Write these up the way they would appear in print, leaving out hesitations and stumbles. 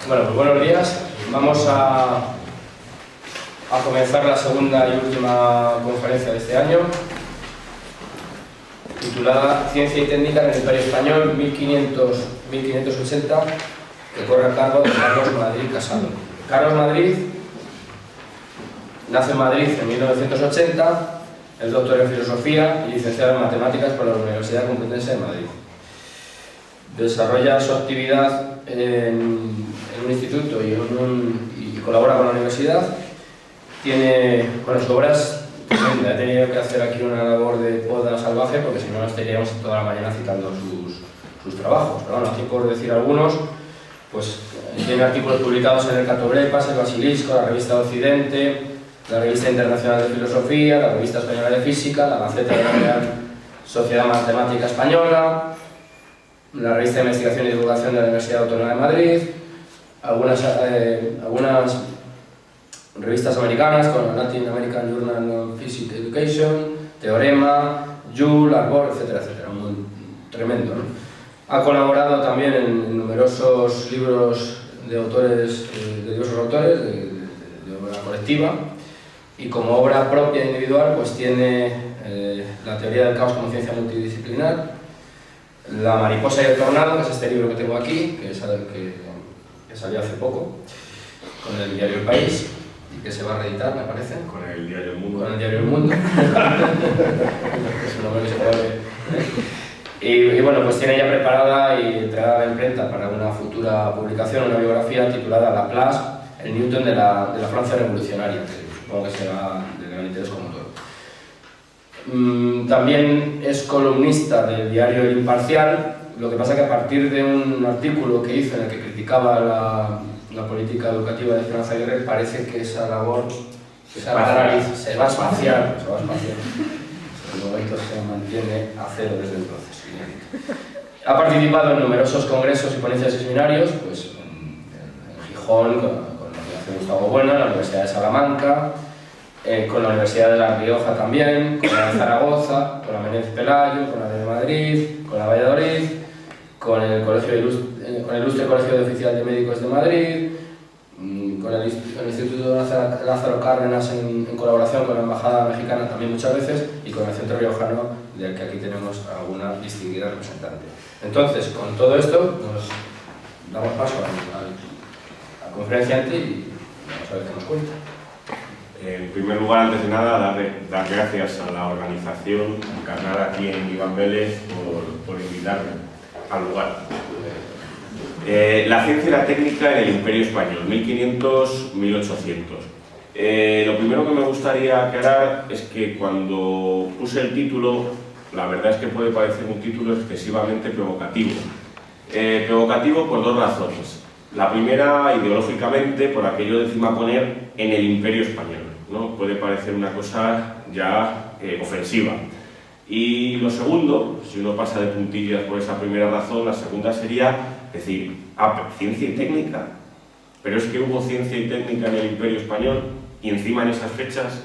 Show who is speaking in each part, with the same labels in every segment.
Speaker 1: Bueno, pues buenos días. Vamos a comenzar la segunda y última conferencia de este año, titulada Ciencia y Técnica en el Imperio Español 1500-1580, que corre a cargo de Carlos Madrid Casado. Carlos Madrid nace en Madrid en 1980, es doctor en Filosofía y licenciado en Matemáticas por la Universidad Complutense de Madrid. Desarrolla su actividad en un instituto y colabora con la universidad. Tiene, bueno, su obra es tremenda. He tenido que hacer aquí una labor de poda salvaje porque si no nos estaríamos toda la mañana citando sus trabajos. Pero bueno, aquí por decir algunos, pues tiene artículos publicados en el Catoblepas, el Basilisco, la Revista de Occidente, la Revista Internacional de Filosofía, la Revista Española de Física, la Gaceta de la Real Sociedad Matemática Española, la Revista de Investigación y Divulgación de la Universidad Autónoma de Madrid, algunas revistas americanas como la Latin American Journal of Physical Education, Teorema, Joule, Arbor, etcétera, etcétera. Tremendo, ¿no? Ha colaborado también en numerosos libros de autores, de diversos autores, de obra colectiva, y como obra propia individual pues tiene La teoría del caos como ciencia multidisciplinar, La mariposa y el tornado, que es este libro que tengo aquí, que salió hace poco, con el diario El País, y que se va a reeditar, me parece.
Speaker 2: Con el diario El Mundo.
Speaker 1: Con el diario El Mundo. Es un nombre que se puede ver. Y bueno, pues tiene ya preparada y entregada a la imprenta para una futura publicación una biografía titulada Laplace, el Newton de la Francia revolucionaria, que supongo que será de gran interés como todo. También es columnista del diario El Imparcial, lo que pasa que a partir de un artículo que hizo en el que criticaba la política educativa de Esperanza Aguirre, parece que esa labor se va a espaciar. De momento se mantiene a cero desde entonces. Ha participado en numerosos congresos y ponencias y seminarios, pues en Gijón, con la Fundación Gustavo Bueno, la Universidad de Salamanca, con la Universidad de La Rioja también, con la de Zaragoza, con la Menéndez Pelayo, con la de Madrid, con la Valladolid, con el Ilustre Colegio de Oficial de Médicos de Madrid, con el Instituto Lázaro Cárdenas en colaboración con la Embajada Mexicana también muchas veces, y con el Centro Riojano, del que aquí tenemos alguna distinguida representante. Entonces, con todo esto, nos damos paso al conferenciante y vamos a ver qué nos cuenta.
Speaker 2: En primer lugar, antes de nada, dar gracias a la organización encarnada aquí en Iván Vélez por invitarme al lugar. La ciencia y la técnica en el Imperio Español, 1500-1800. Lo primero que me gustaría aclarar es que cuando puse el título, la verdad es que puede parecer un título excesivamente provocativo. Provocativo por dos razones. La primera, ideológicamente, por aquello de encima poner en el Imperio Español, ¿no? Puede parecer una cosa ya ofensiva. Y lo segundo, si uno pasa de puntillas por esa primera razón, la segunda sería decir, ciencia y técnica, pero es que hubo ciencia y técnica en el Imperio Español y encima en esas fechas.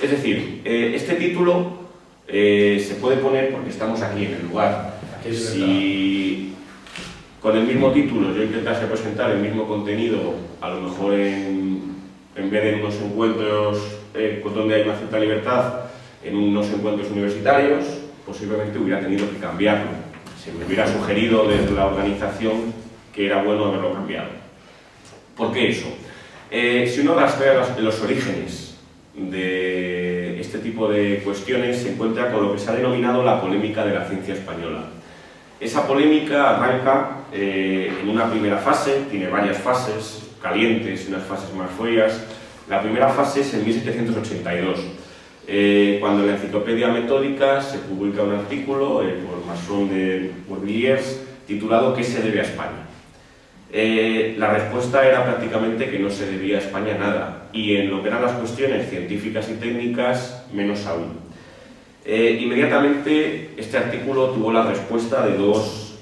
Speaker 2: Es decir, este título se puede poner porque estamos aquí en el lugar. Si con el mismo título yo intentase presentar el mismo contenido, a lo mejor en vez de unos encuentros donde hay una cierta libertad, en unos encuentros universitarios, posiblemente hubiera tenido que cambiarlo. Se me hubiera sugerido desde la organización que era bueno haberlo cambiado. ¿Por qué eso? Si uno rastrea los orígenes de este tipo de cuestiones, se encuentra con lo que se ha denominado la polémica de la ciencia española. Esa polémica arranca en una primera fase, tiene varias fases calientes y unas fases más frías. La primera fase es en 1782. Cuando en la Enciclopedia Metódica se publica un artículo por Masson de Bourvilliers titulado ¿Qué se debe a España? La respuesta era prácticamente que no se debía a España nada, y en lo que eran las cuestiones científicas y técnicas, menos aún. Inmediatamente este artículo tuvo la respuesta de dos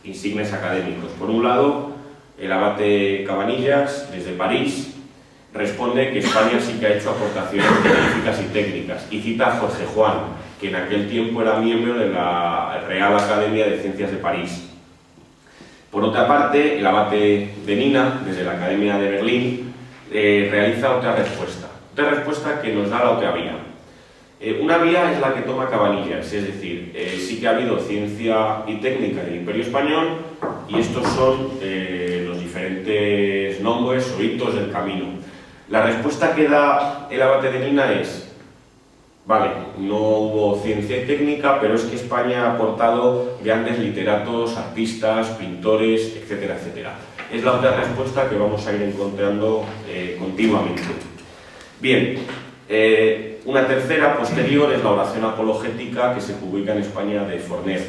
Speaker 2: insignes académicos. Por un lado, el abate Cabanillas, desde París, responde que España sí que ha hecho aportaciones científicas y técnicas, y cita a Jorge Juan, que en aquel tiempo era miembro de la Real Academia de Ciencias de París. Por otra parte, el abate de Nina, desde la Academia de Berlín, realiza otra respuesta que nos da la otra vía. Una vía es la que toma Cabanillas, es decir, sí que ha habido ciencia y técnica en el Imperio Español y estos son los diferentes nombres o hitos del camino. La respuesta que da el abate de Nina es: vale, no hubo ciencia y técnica, pero es que España ha aportado grandes literatos, artistas, pintores, etcétera, etcétera. Es la otra respuesta que vamos a ir encontrando continuamente. Bien, una tercera, posterior, es la oración apologética que se publica en España de Forner,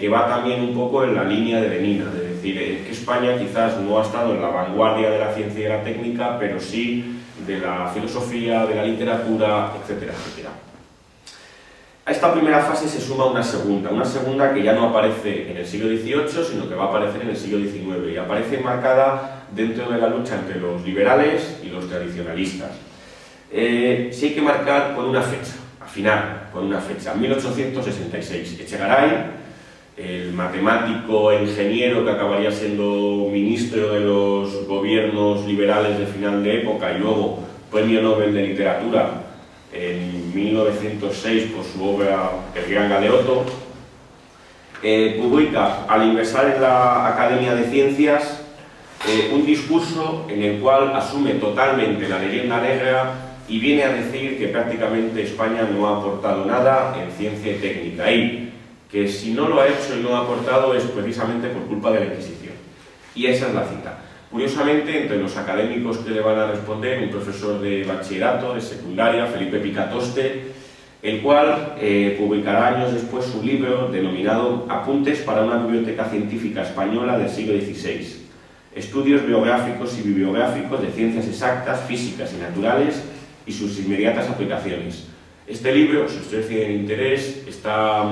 Speaker 2: que va también un poco en la línea de Nina, es decir, que España quizás no ha estado en la vanguardia de la ciencia y de la técnica, pero sí de la filosofía, de la literatura, etcétera, etcétera. A esta primera fase se suma una segunda que ya no aparece en el siglo XVIII, sino que va a aparecer en el siglo XIX, y aparece enmarcada dentro de la lucha entre los liberales y los tradicionalistas. Sí hay que marcar con una fecha, afinar con una fecha, 1866. Echegaray, el matemático e ingeniero que acabaría siendo ministro de los gobiernos liberales de final de época y luego premio Nobel de Literatura en 1906 por su obra El Gran Galeoto, publica al ingresar en la Academia de Ciencias un discurso en el cual asume totalmente la leyenda negra y viene a decir que prácticamente España no ha aportado nada en ciencia y técnica, y que si no lo ha hecho y no ha aportado es precisamente por culpa de la Inquisición. Y esa es la cita. Curiosamente, entre los académicos que le van a responder, un profesor de bachillerato, de secundaria, Felipe Picatoste, el cual publicará años después su libro denominado Apuntes para una biblioteca científica española del siglo XVI. Estudios biográficos y bibliográficos de ciencias exactas, físicas y naturales y sus inmediatas aplicaciones. Este libro, si ustedes tienen interés, está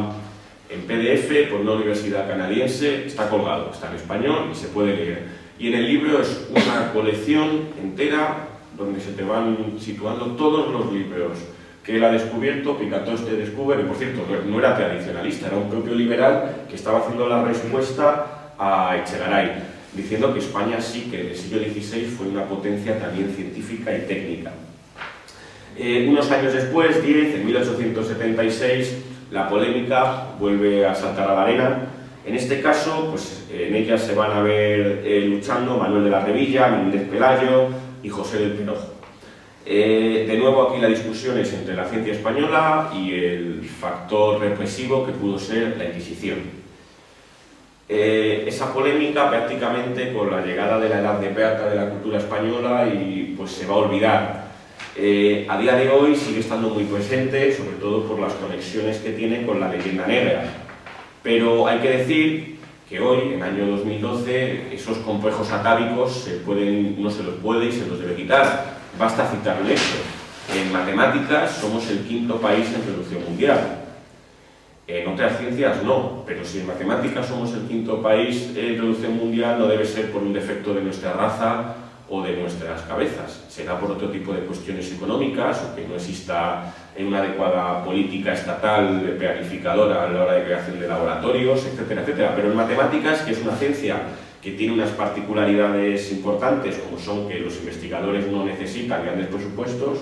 Speaker 2: en PDF por una universidad canadiense, está colgado, está en español y se puede leer. Y en el libro es una colección entera donde se te van situando todos los libros que él ha descubierto, Picatoste descubre, y por cierto, no era tradicionalista, era un propio liberal que estaba haciendo la respuesta a Echegaray, diciendo que España sí que en el siglo XVI fue una potencia también científica y técnica. Unos años después, en 1876, la polémica vuelve a saltar a la arena. En este caso, pues, en ella se van a ver luchando Manuel de la Revilla, Menéndez Pelayo y José del Pinojo. De nuevo aquí la discusión es entre la ciencia española y el factor represivo que pudo ser la Inquisición. Esa polémica prácticamente con la llegada de la Edad de Plata de la cultura española y pues se va a olvidar. A día de hoy sigue estando muy presente, sobre todo por las conexiones que tiene con la leyenda negra. Pero hay que decir que hoy, en año 2012, esos complejos atávicos no se los puede y se los debe quitar. Basta citar un hecho. En matemáticas somos el quinto país en producción mundial. En otras ciencias no, pero si en matemáticas somos el quinto país en producción mundial no debe ser por un defecto de nuestra raza o de nuestras cabezas. Será por otro tipo de cuestiones económicas o que no exista una adecuada política estatal planificadora a la hora de creación de laboratorios, etcétera, etcétera. Pero en matemáticas, que es una ciencia que tiene unas particularidades importantes, como son que los investigadores no necesitan grandes presupuestos,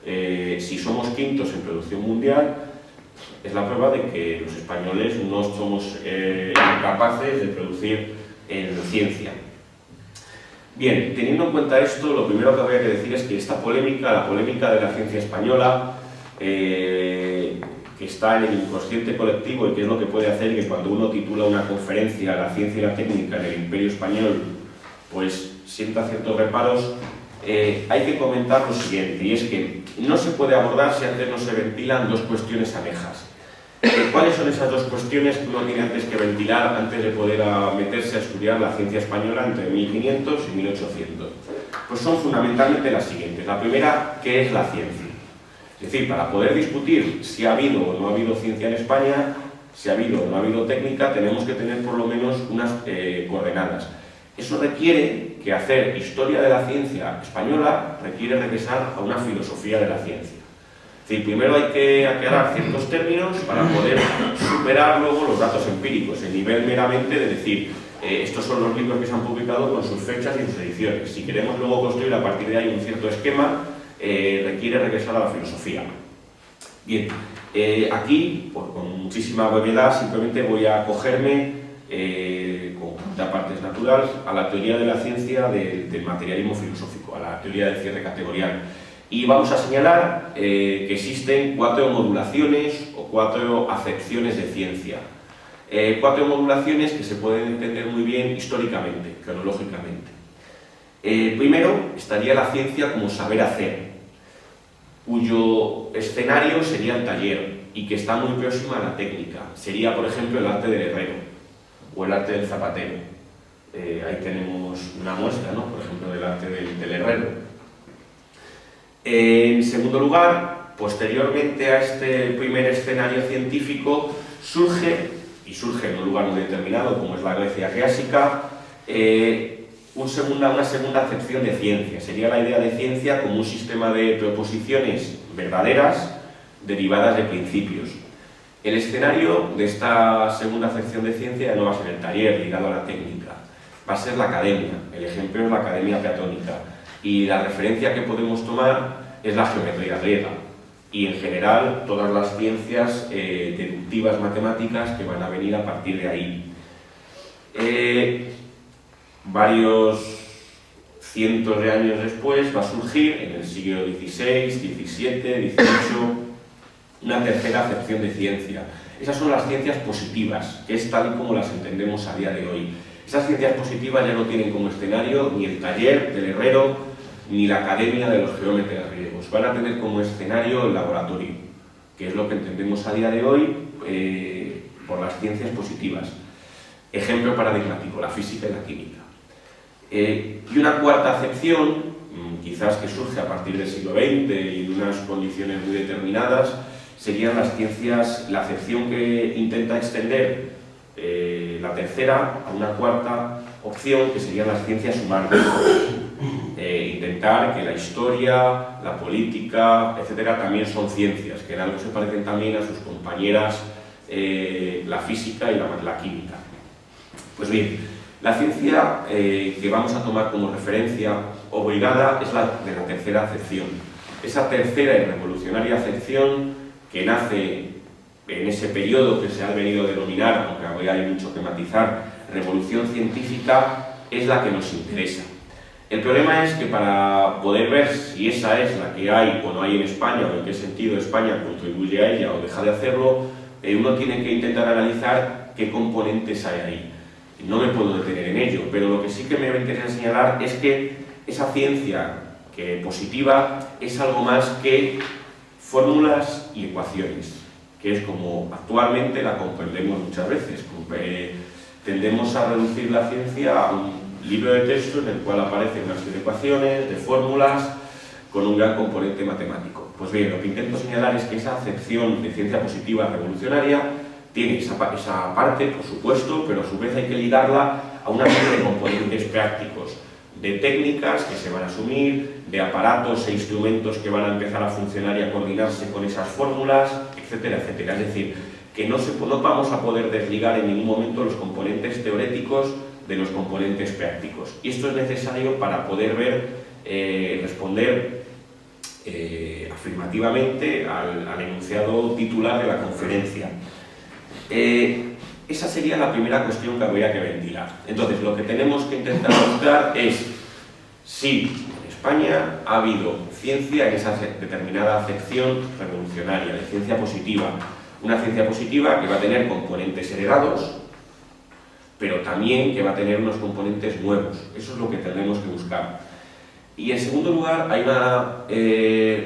Speaker 2: si somos quintos en producción mundial, es la prueba de que los españoles no somos capaces de producir en ciencia. Bien, teniendo en cuenta esto, lo primero que habría que decir es que esta polémica, la polémica de la ciencia española, que está en el inconsciente colectivo y que es lo que puede hacer que cuando uno titula una conferencia La ciencia y la técnica en el Imperio Español, pues sienta ciertos reparos, hay que comentar lo siguiente, y es que no se puede abordar si antes no se ventilan dos cuestiones anejas. ¿Cuáles son esas dos cuestiones que uno tiene antes que ventilar antes de poder meterse a estudiar la ciencia española entre 1500 y 1800? Pues son fundamentalmente las siguientes. La primera, ¿qué es la ciencia? Es decir, para poder discutir si ha habido o no ha habido ciencia en España, si ha habido o no ha habido técnica, tenemos que tener por lo menos unas coordenadas. Eso requiere que hacer historia de la ciencia española requiere regresar a una filosofía de la ciencia. Es decir, primero hay que aclarar ciertos términos para poder superar luego los datos empíricos, el nivel meramente de decir Estos son los libros que se han publicado con sus fechas y sus ediciones. Si queremos luego construir a partir de ahí un cierto esquema, requiere regresar a la filosofía. Bien, aquí, con muchísima brevedad, simplemente voy a acogerme, con partes naturales, a la teoría de la ciencia del materialismo filosófico, a la teoría del cierre categorial. Y vamos a señalar que existen 4 modulaciones o 4 acepciones de ciencia. 4 modulaciones que se pueden entender muy bien históricamente, cronológicamente. Primero estaría la ciencia como saber hacer, cuyo escenario sería el taller y que está muy próxima a la técnica. Sería, por ejemplo, el arte del herrero o el arte del zapatero. Ahí tenemos una muestra, ¿no?, por ejemplo, del arte del herrero. En segundo lugar, posteriormente a este primer escenario científico, surge en un lugar muy determinado, como es la Grecia clásica, una segunda acepción de ciencia. Sería la idea de ciencia como un sistema de proposiciones verdaderas derivadas de principios. El escenario de esta segunda acepción de ciencia no va a ser el taller ligado a la técnica, va a ser la academia. El ejemplo es la academia platónica y la referencia que podemos tomar es la geometría griega y en general todas las ciencias deductivas matemáticas que van a venir a partir de ahí. Varios cientos de años después va a surgir, en el siglo XVI, XVII, XVIII, una tercera acepción de ciencia. Esas son las ciencias positivas, que es tal y como las entendemos a día de hoy. Esas ciencias positivas ya no tienen como escenario ni el taller del herrero, ni la academia de los geómetras griegos. Van a tener como escenario el laboratorio, que es lo que entendemos a día de hoy por las ciencias positivas. Ejemplo paradigmático, la física y la química. Y una cuarta acepción, quizás que surge a partir del siglo XX y de unas condiciones muy determinadas, serían las ciencias, la acepción que intenta extender la tercera a una cuarta opción, que serían las ciencias humanas. Intentar que la historia, la política, etcétera, también son ciencias, que en algo se parecen también a sus compañeras la física y la química. Pues bien, la ciencia que vamos a tomar como referencia obligada es la de la tercera acepción. Esa tercera y revolucionaria acepción que nace en ese periodo que se ha venido a denominar, aunque hoy hay mucho que matizar, revolución científica, es la que nos interesa. El problema es que para poder ver si esa es la que hay o no hay en España, o en qué sentido España contribuye a ella o deja de hacerlo, uno tiene que intentar analizar qué componentes hay ahí. No me puedo detener en ello, pero lo que sí que me interesa señalar es que esa ciencia positiva es algo más que fórmulas y ecuaciones, que es como actualmente la comprendemos muchas veces. Tendemos a reducir la ciencia a un libro de texto en el cual aparecen una serie de ecuaciones, de fórmulas, con un gran componente matemático. Pues bien, lo que intento señalar es que esa acepción de ciencia positiva revolucionaria tiene esa parte, por supuesto, pero a su vez hay que ligarla a una serie de componentes prácticos, de técnicas que se van a asumir, de aparatos e instrumentos que van a empezar a funcionar y a coordinarse con esas fórmulas, etcétera, etcétera. Es decir, que no vamos a poder desligar en ningún momento los componentes teóricos de los componentes prácticos. Y esto es necesario para poder responder afirmativamente al enunciado titular de la conferencia. Esa sería la primera cuestión que habría que ventilar. Entonces, lo que tenemos que intentar buscar es si en España ha habido ciencia en esa determinada acepción revolucionaria, de ciencia positiva. Una ciencia positiva que va a tener componentes heredados, pero también que va a tener unos componentes nuevos. Eso es lo que tenemos que buscar. Y en segundo lugar, hay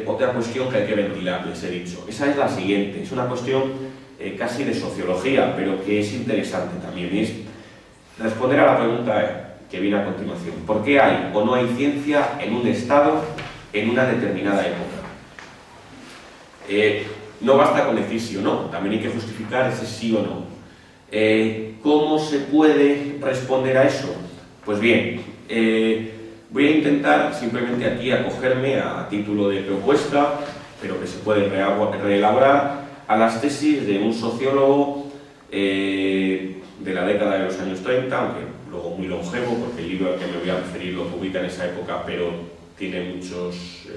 Speaker 2: otra cuestión que hay que ventilar, les he dicho. Esa es la siguiente. Es una cuestión casi de sociología, pero que es interesante también. Es responder a la pregunta que viene a continuación. ¿Por qué hay o no hay ciencia en un estado en una determinada época? No basta con decir sí o no, también hay que justificar ese sí o no. ¿Cómo se puede responder a eso? Pues bien, voy a intentar simplemente aquí acogerme a título de propuesta, pero que se puede reelaborar, a las tesis de un sociólogo de la década de los años 30, aunque luego muy longevo, porque el libro al que me voy a referir lo publica en esa época, pero tiene muchos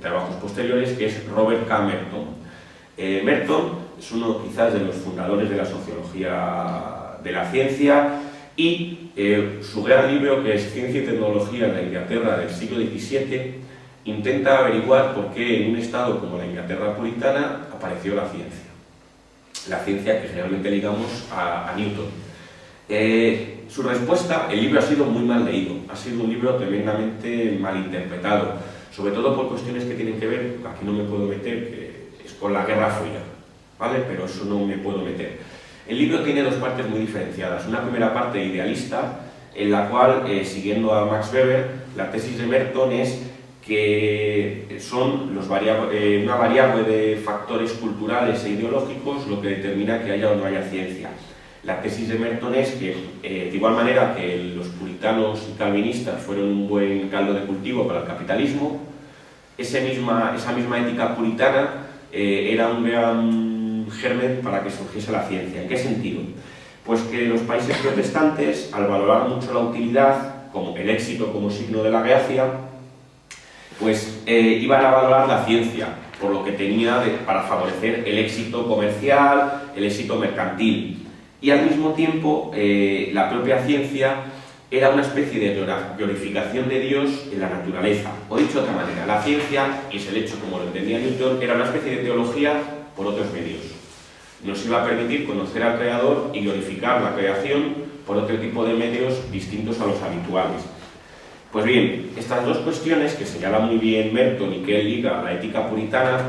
Speaker 2: trabajos posteriores, que es Robert K. Merton. Merton es uno quizás de los fundadores de la sociología de la ciencia y su gran libro, que es Ciencia y Tecnología en la Inglaterra del siglo XVII, intenta averiguar por qué en un estado como la Inglaterra puritana apareció la ciencia. La ciencia que generalmente ligamos a Newton. Su respuesta, el libro ha sido muy mal leído, ha sido un libro tremendamente mal interpretado, sobre todo por cuestiones que tienen que ver, aquí no me puedo meter, que es con la Guerra Fría, ¿vale? Pero eso no me puedo meter. El libro tiene dos partes muy diferenciadas. Una primera parte idealista, en la cual, siguiendo a Max Weber, la tesis de Merton es que son una variable de factores culturales e ideológicos lo que determina que haya o no haya ciencia. La tesis de Merton es que, de igual manera que los puritanos y calvinistas fueron un buen caldo de cultivo para el capitalismo, esa misma ética puritana era un gran germen para que surgiese la ciencia. ¿En qué sentido? Pues que los países protestantes, al valorar mucho la utilidad, como el éxito como signo de la gracia, pues iban a valorar la ciencia por lo que tenía para favorecer el éxito comercial, el éxito mercantil. Y al mismo tiempo, la propia ciencia era una especie de glorificación de Dios en la naturaleza. O dicho de otra manera, la ciencia, y es el hecho como lo entendía Newton, era una especie de teología por otros medios. Nos iba a permitir conocer al Creador y glorificar la creación por otro tipo de medios distintos a los habituales. Pues bien, estas dos cuestiones que señala muy bien Merton y que él liga a la ética puritana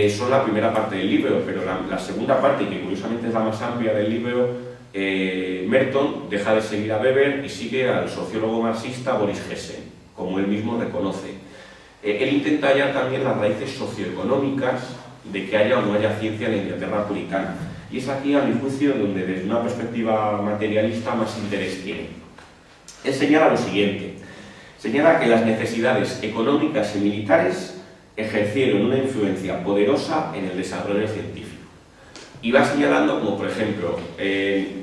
Speaker 2: son la primera parte del libro, pero la segunda parte, y que curiosamente es la más amplia del libro, Merton deja de seguir a Weber y sigue al sociólogo marxista Boris Hessen, como él mismo reconoce. Él intenta hallar también las raíces socioeconómicas de que haya o no haya ciencia en la Inglaterra puritana, y es aquí, a mi juicio, donde desde una perspectiva materialista más interés tiene. Él señala lo siguiente: señala que las necesidades económicas y militares ejercieron una influencia poderosa en el desarrollo científico. Y va señalando como, por ejemplo,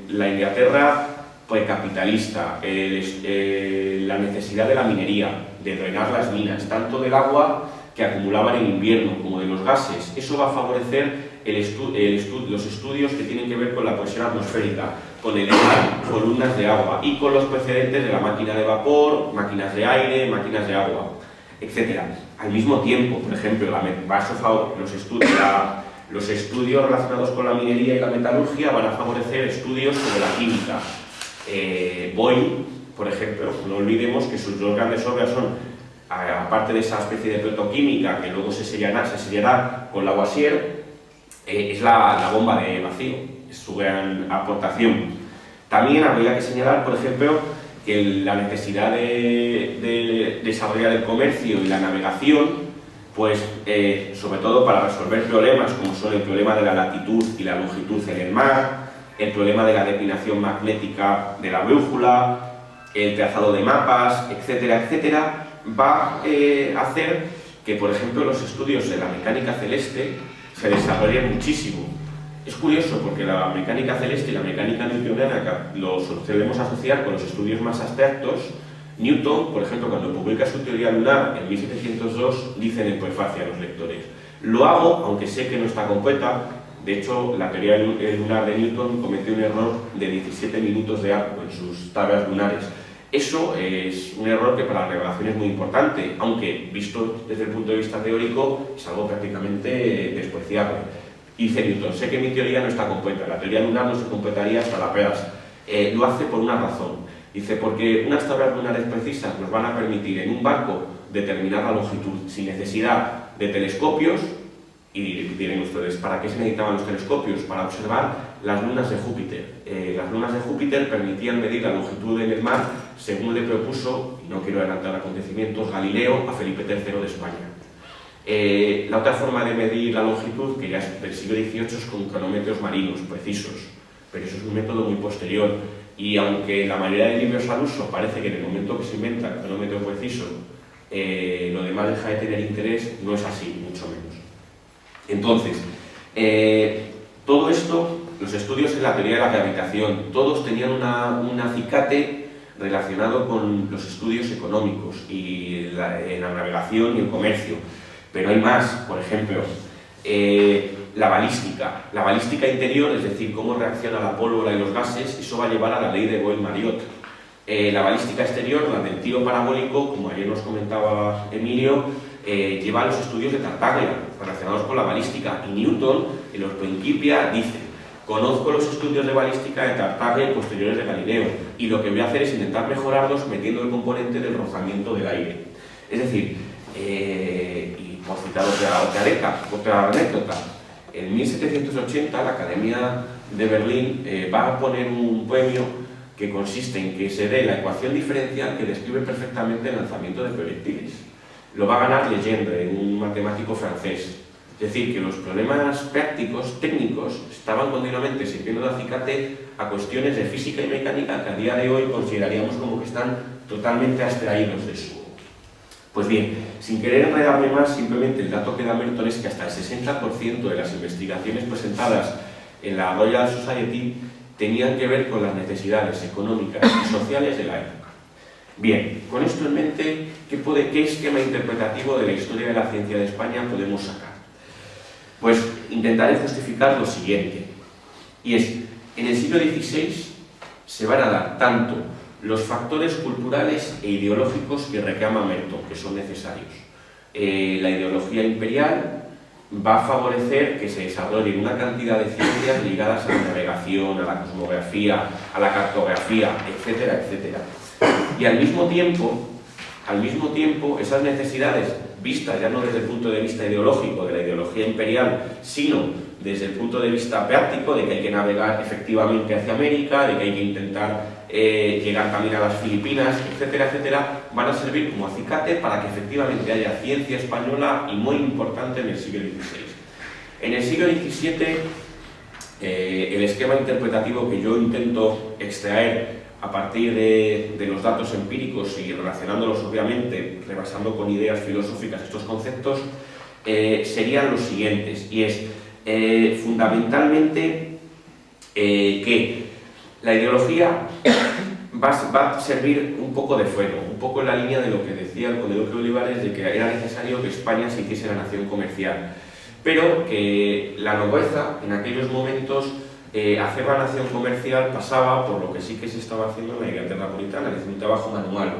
Speaker 2: la Inglaterra precapitalista, la necesidad de la minería, de drenar las minas, tanto del agua que acumulaban en invierno como de los gases. Eso va a favorecer los estudios que tienen que ver con la presión atmosférica, con elevar columnas de agua y con los precedentes de la máquina de vapor, máquinas de aire, máquinas de agua, etc. Al mismo tiempo, por ejemplo, los estudios relacionados con la minería y la metalurgia van a favorecer estudios sobre la química. Boyle, por ejemplo, no olvidemos que sus dos grandes obras son, aparte de esa especie de protoquímica que luego se sellará con Lavoisier, es la bomba de vacío, es su gran aportación. También habría que señalar, por ejemplo, que la necesidad de desarrollar el comercio y la navegación, pues sobre todo para resolver problemas como son el problema de la latitud y la longitud en el mar, el problema de la declinación magnética de la brújula, el trazado de mapas, etcétera, etcétera, va a hacer que, por ejemplo, los estudios de la mecánica celeste se desarrollen muchísimo. Es curioso porque la mecánica celeste y la mecánica newtoniana lo solemos asociar con los estudios más abstractos. Newton, por ejemplo, cuando publica su teoría lunar en 1702, dice en el prefacio a los lectores: lo hago, aunque sé que no está completa. De hecho, la teoría lunar de Newton cometió un error de 17 minutos de arco en sus tablas lunares. Eso es un error que para la revelación es muy importante, aunque visto desde el punto de vista teórico es algo prácticamente despreciable. Dice Newton: sé que mi teoría no está completa, la teoría lunar no se completaría hasta la PEAS. Lo hace por una razón. Dice, porque unas tablas lunares precisas nos van a permitir en un barco determinar la longitud sin necesidad de telescopios. Y dirán ustedes, ¿para qué se necesitaban los telescopios? Para observar las lunas de Júpiter. Las lunas de Júpiter permitían medir la longitud en el mar según le propuso, y no quiero adelantar acontecimientos, Galileo a Felipe III de España. La otra forma de medir la longitud, que ya es del siglo XVIII, es con cronómetros marinos precisos, pero eso es un método muy posterior. Y aunque la mayoría de libros al uso parece que en el momento que se inventa el cronómetro preciso, lo demás deja de tener interés, no es así, mucho menos. Entonces, todo esto, los los estudios en la teoría de la gravitación, todos tenían un acicate relacionado con los estudios económicos y la navegación y el comercio. Pero hay más, por ejemplo, la balística interior, es decir, cómo reacciona la pólvora y los gases, eso va a llevar a la ley de Boyle-Mariotte. La balística exterior, la del tiro parabólico, como ayer nos comentaba Emilio, lleva a los estudios de Tartaglia, relacionados con la balística, y Newton, en los Principia, dice: conozco los estudios de balística de Tartaglia y posteriores de Galileo, y lo que voy a hacer es intentar mejorarlos metiendo el componente del rozamiento del aire. Es decir, y por citar otra anécdota, en 1780 la Academia de Berlín va a poner un premio que consiste en que se dé la ecuación diferencial que describe perfectamente el lanzamiento de proyectiles. Lo va a ganar Legendre, un matemático francés. Es decir, que los problemas prácticos, técnicos, estaban continuamente sirviendo de acicate a cuestiones de física y mecánica que a día de hoy consideraríamos como que están totalmente abstraídos de eso. Pues bien, sin querer enredarme más, simplemente el dato que da Merton es que hasta el 60% de las investigaciones presentadas en la Royal Society tenían que ver con las necesidades económicas y sociales de la época. Bien, con esto en mente, ¿qué esquema interpretativo de la historia de la ciencia de España podemos sacar? Pues intentaré justificar lo siguiente, y es: en el siglo XVI se van a dar tanto los factores culturales e ideológicos que reclama Merton, que son necesarios. La ideología imperial va a favorecer que se desarrollen una cantidad de ciencias ligadas a la navegación, a la cosmografía, a la cartografía, etcétera, etcétera. Y al mismo tiempo, esas necesidades, vistas ya no desde el punto de vista ideológico de la ideología imperial, sino desde el punto de vista práctico, de que hay que navegar efectivamente hacia América, de que hay que intentar llegar también a las Filipinas, etcétera, etcétera, van a servir como acicate para que efectivamente haya ciencia española, y muy importante, en el siglo XVI. En el siglo XVII, el esquema interpretativo que yo intento extraer a partir de los datos empíricos y relacionándolos, obviamente, rebasando con ideas filosóficas estos conceptos, serían los siguientes, y es fundamentalmente que la ideología va a servir un poco de freno, un poco en la línea de lo que decía el conde Duque de Olivares, de que era necesario que España se hiciese la nación comercial, pero que la nobleza en aquellos momentos, hacer la nación comercial pasaba por lo que sí que se estaba haciendo en la Inglaterra puritana, es decir, un trabajo manual.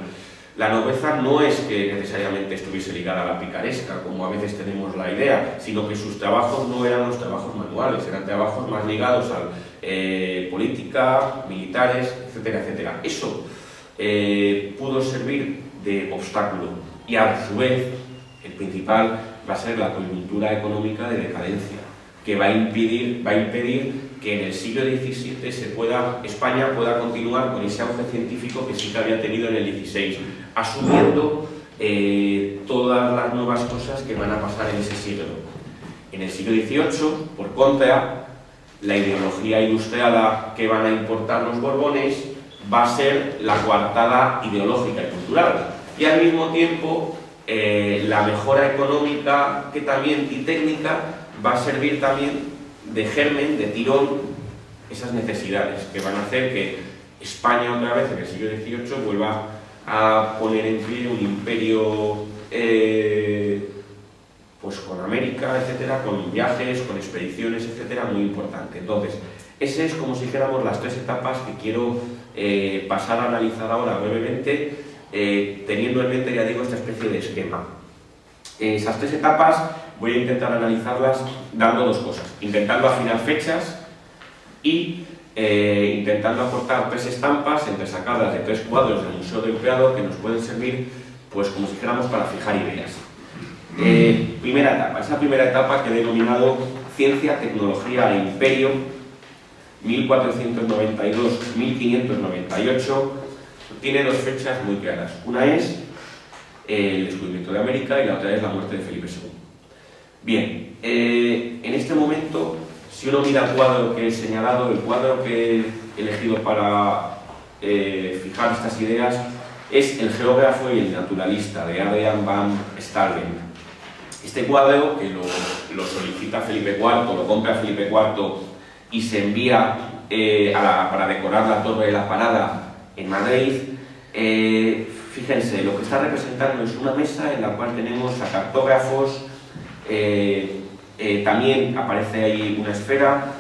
Speaker 2: La nobleza no es que necesariamente estuviese ligada a la picaresca, como a veces tenemos la idea, sino que sus trabajos no eran los trabajos manuales, eran trabajos más ligados a política, militares, etcétera, etcétera. Eso pudo servir de obstáculo, y a su vez el principal va a ser la coyuntura económica de decadencia, que va a impedir que en el siglo XVII España pueda continuar con ese auge científico que sí que había tenido en el XVI, asumiendo todas las nuevas cosas que van a pasar en ese siglo. En el siglo XVIII, por contra, la ideología ilustrada que van a importar los Borbones va a ser la coartada ideológica y cultural, y al mismo tiempo la mejora económica y técnica va a servir también de germen, de tirón, esas necesidades que van a hacer que España otra vez en el siglo XVIII vuelva a poner en pie un imperio pues con América, etcétera, con viajes, con expediciones, etcétera, muy importante. Entonces, ese es, como si dijéramos, las tres etapas que quiero pasar a analizar ahora brevemente, teniendo en mente, ya digo, esta especie de esquema. Esas tres etapas voy a intentar analizarlas dando dos cosas: intentando afinar fechas y intentando aportar tres estampas entresacadas de tres cuadros del Museo del Prado que nos pueden servir, pues como si dijéramos, para fijar ideas. Primera etapa, esa primera etapa que he denominado Ciencia, Tecnología e Imperio, 1492-1598, tiene dos fechas muy claras. Una es el descubrimiento de América y la otra es la muerte de Felipe II. Bien, en este momento, si uno mira el cuadro que he señalado, el cuadro que he elegido para fijar estas ideas, es El geógrafo y el naturalista, de Adrian van Stalbeck. Este cuadro, que lo solicita Felipe IV, lo compra Felipe IV y se envía para decorar la Torre de la Parada en Madrid. Fíjense, lo que está representando es una mesa en la cual tenemos a cartógrafos, también aparece ahí una esfera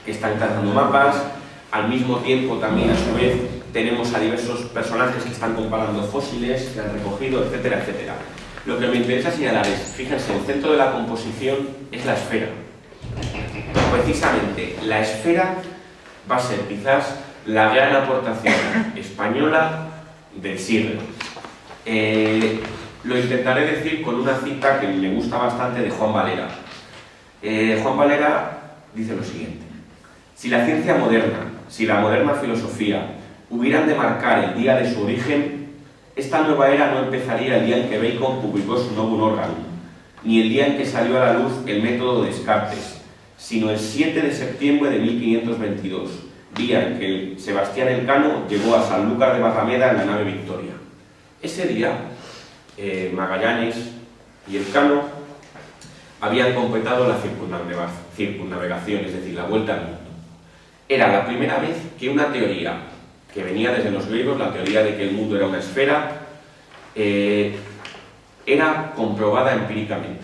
Speaker 2: que están trazando mapas, al mismo tiempo también a su vez tenemos a diversos personajes que están comparando fósiles que han recogido, etcétera, etcétera. Lo que me interesa señalar es, fíjense, el centro de la composición es la esfera. Precisamente, la esfera va a ser quizás la gran aportación española del siglo. Lo intentaré decir con una cita que me gusta bastante de Juan Valera. Juan Valera dice lo siguiente: si la ciencia moderna, si la moderna filosofía hubieran de marcar el día de su origen, esta nueva era no empezaría el día en que Bacon publicó su Novum Organum, ni el día en que salió a la luz el método de Descartes, sino el 7 de septiembre de 1522, día en que Sebastián Elcano llegó a Sanlúcar de Barrameda en la nave Victoria. Ese día, Magallanes y Elcano habían completado la circunnavegación, es decir, la vuelta al mundo. Era la primera vez que una teoría que venía desde los griegos, la teoría de que el mundo era una esfera, era comprobada empíricamente.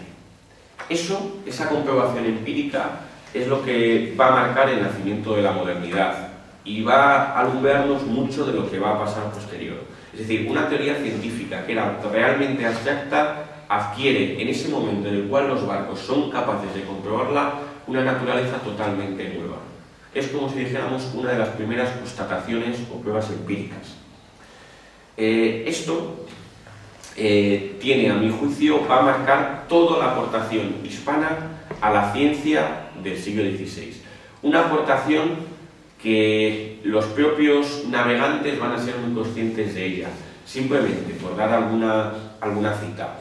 Speaker 2: Esa comprobación empírica es lo que va a marcar el nacimiento de la modernidad y va a alumbrarnos mucho de lo que va a pasar posterior. Es decir, una teoría científica que era realmente abstracta adquiere en ese momento en el cual los barcos son capaces de comprobarla una naturaleza totalmente nueva. Es como si dijéramos una de las primeras constataciones o pruebas empíricas. Esto tiene, a mi juicio, va a marcar toda la aportación hispana a la ciencia del siglo XVI. Una aportación que los propios navegantes van a ser muy conscientes de ella. Simplemente, por dar alguna cita.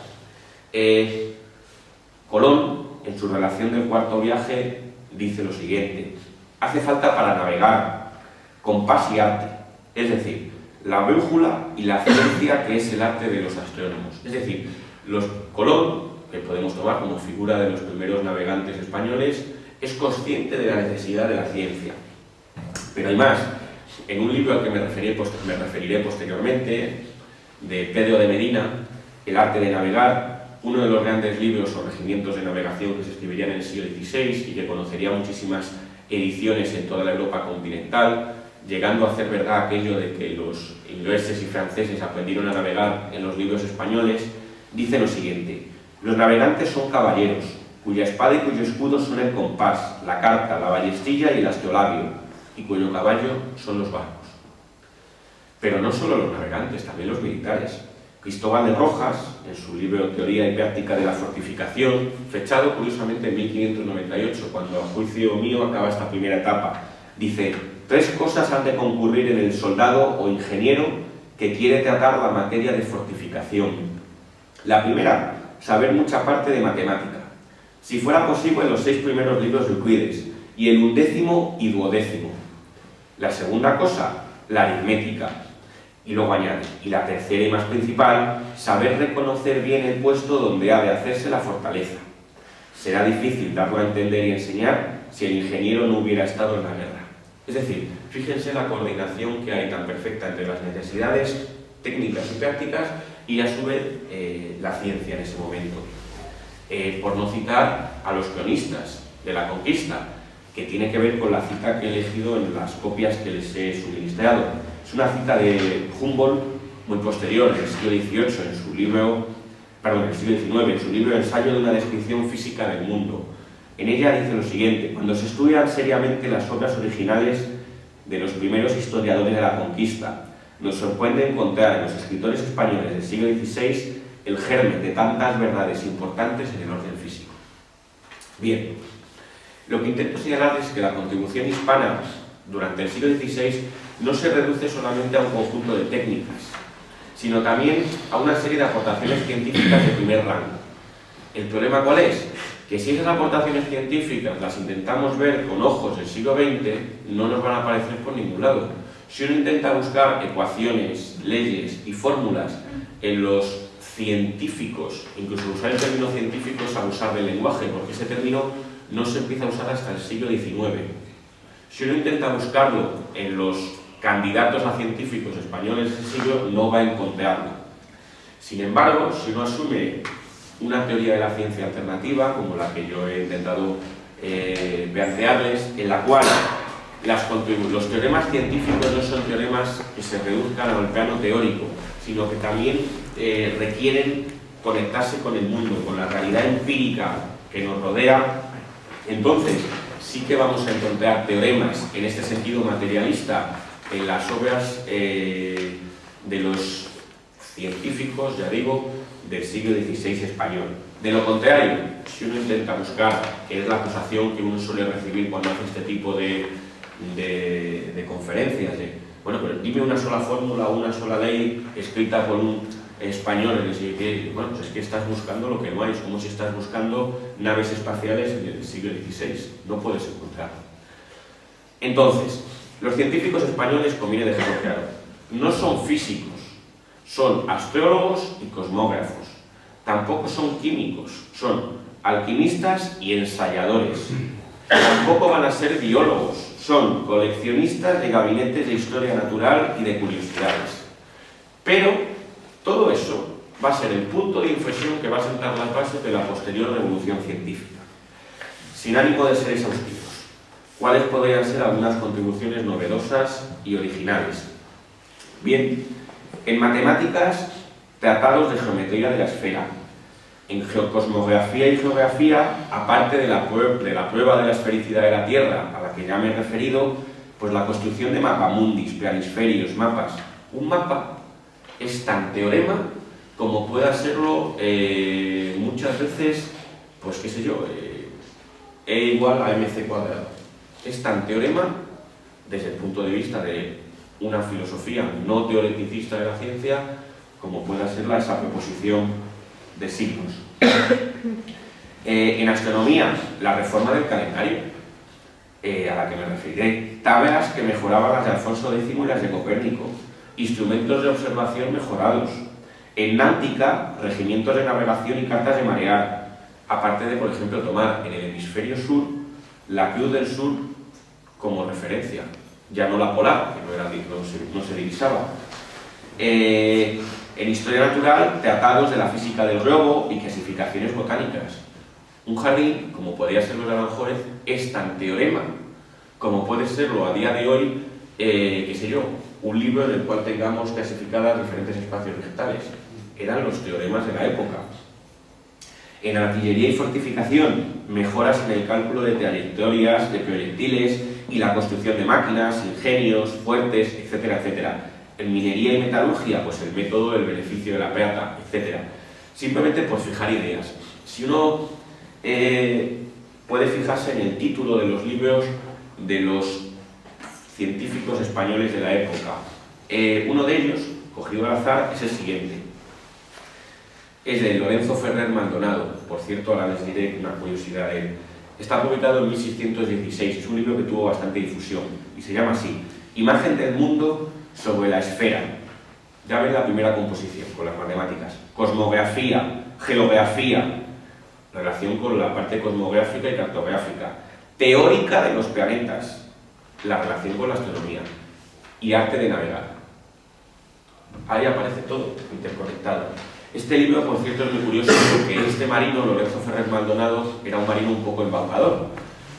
Speaker 2: Colón, en su relación del cuarto viaje, dice lo siguiente: hace falta para navegar compás y arte, es decir, la brújula y la ciencia que es el arte de los astrónomos. Es decir, Colón, que podemos tomar como figura de los primeros navegantes españoles, es consciente de la necesidad de la ciencia. Pero hay más. En un libro al que me referiré posteriormente, de Pedro de Medina, El arte de navegar, uno de los grandes libros o regimientos de navegación que se escribirían en el siglo XVI y que conocería muchísimas ediciones en toda la Europa continental, llegando a hacer verdad aquello de que los ingleses y franceses aprendieron a navegar en los libros españoles, dice lo siguiente: los navegantes son caballeros, cuya espada y cuyo escudo son el compás, la carta, la ballestilla y el astrolabio, y cuyo caballo son los barcos. Pero no solo los navegantes, también los militares. Cristóbal de Rojas, en su libro Teoría y Práctica de la Fortificación, fechado curiosamente en 1598, cuando a juicio mío acaba esta primera etapa, dice: 3 cosas han de concurrir en el soldado o ingeniero que quiere tratar la materia de fortificación. La primera, saber mucha parte de matemática. Si fuera posible, los 6 primeros libros de Euclides, y el 11º y 12º. La segunda cosa, la aritmética. Y luego añade: y la tercera y más principal, saber reconocer bien el puesto donde ha de hacerse la fortaleza. Será difícil darlo a entender y enseñar si el ingeniero no hubiera estado en la guerra. Es decir, fíjense la coordinación que hay tan perfecta entre las necesidades técnicas y prácticas y a su vez la ciencia en ese momento. Por no citar a los cronistas de la conquista, que tiene que ver con la cita que he elegido en las copias que les he suministrado. Es una cita de Humboldt muy posterior, del siglo XVIII, en su libro Ensayo de una descripción física del mundo. En ella dice lo siguiente: cuando se estudian seriamente las obras originales de los primeros historiadores de la conquista, nos sorprende encontrar en los escritores españoles del siglo XVI el germen de tantas verdades importantes en el orden físico. Bien, lo que intento señalar es que la contribución hispana durante el siglo XVI no se reduce solamente a un conjunto de técnicas, sino también a una serie de aportaciones científicas de primer rango. ¿El problema cuál es? Que si esas aportaciones científicas las intentamos ver con ojos del siglo XX, no nos van a aparecer por ningún lado. Si uno intenta buscar ecuaciones, leyes y fórmulas en los científicos, incluso usar el término científico es abusar del lenguaje, porque ese término no se empieza a usar hasta el siglo XIX. Si uno intenta buscarlo en los candidatos a científicos españoles de ese siglo, no va a encontrarlo. Sin embargo, si uno asume una teoría de la ciencia alternativa, como la que yo he intentado plantearles, en la cual los teoremas científicos no son teoremas que se reduzcan al plano teórico, sino que también requieren conectarse con el mundo, con la realidad empírica que nos rodea, entonces sí que vamos a encontrar teoremas en este sentido materialista en las obras de los científicos, ya digo, del siglo XVI español. De lo contrario, si uno intenta buscar, que es la acusación que uno suele recibir cuando hace este tipo de conferencias, bueno, pero dime una sola fórmula, una sola ley escrita por un español, bueno, pues es que estás buscando lo que no hay, es como si estás buscando naves espaciales en el siglo XVI, no puedes encontrarlo. Entonces, los científicos españoles, conviene dejarlo claro, no son físicos, son astrólogos y cosmógrafos, tampoco son químicos, son alquimistas y ensayadores, tampoco van a ser biólogos, son coleccionistas de gabinetes de historia natural y de curiosidades. Pero todo eso va a ser el punto de inflexión que va a sentar las bases de la posterior revolución científica. Sin ánimo de ser exhaustivos, ¿cuáles podrían ser algunas contribuciones novedosas y originales? Bien, en matemáticas, tratados de geometría de la esfera. En geocosmografía y geografía, aparte de la prueba de la esfericidad de la Tierra, a la que ya me he referido, pues la construcción de mapamundis, planisferios, mapas. Un mapa es tan teorema como pueda serlo muchas veces, pues qué sé yo, E igual a mc cuadrado. Es tan teorema desde el punto de vista de una filosofía no teoreticista de la ciencia como pueda serla esa proposición de signos. En astronomía, la reforma del calendario, a la que me referiré, tablas que mejoraban las de Alfonso X y las de Copérnico, instrumentos de observación mejorados. En náutica, regimientos de navegación y cartas de marear, aparte de, por ejemplo, tomar en el hemisferio sur la Cruz del Sur como referencia, ya no la polar, que no se divisaba. En historia natural, tratados de la física del globo y clasificaciones botánicas. Un jardín, como podría serlo de Aranjuez, es tan teorema como puede serlo a día de hoy, qué sé yo, un libro en el cual tengamos clasificadas diferentes espacios vegetales. Eran los teoremas de la época. En artillería y fortificación, mejoras en el cálculo de trayectorias de proyectiles y la construcción de máquinas, ingenios, fuertes, etcétera, etcétera. En minería y metalurgia, pues el método del beneficio de la plata, etc. Simplemente por fijar ideas. Si uno puede fijarse en el título de los libros de los científicos españoles de la época, uno de ellos, cogido al azar, es el siguiente. Es de Lorenzo Ferrer Maldonado, por cierto, ahora les diré una curiosidad de él. Está publicado en 1616, es un libro que tuvo bastante difusión, y se llama así, Imagen del mundo sobre la esfera. Ya ven la primera composición con las matemáticas. Cosmografía, geografía, relación con la parte cosmográfica y cartográfica. Teórica de los planetas, la relación con la astronomía. Y arte de navegar. Ahí aparece todo interconectado. Este libro, por cierto, es muy curioso porque este marino, Lorenzo Ferrer Maldonado, era un marino un poco embaucador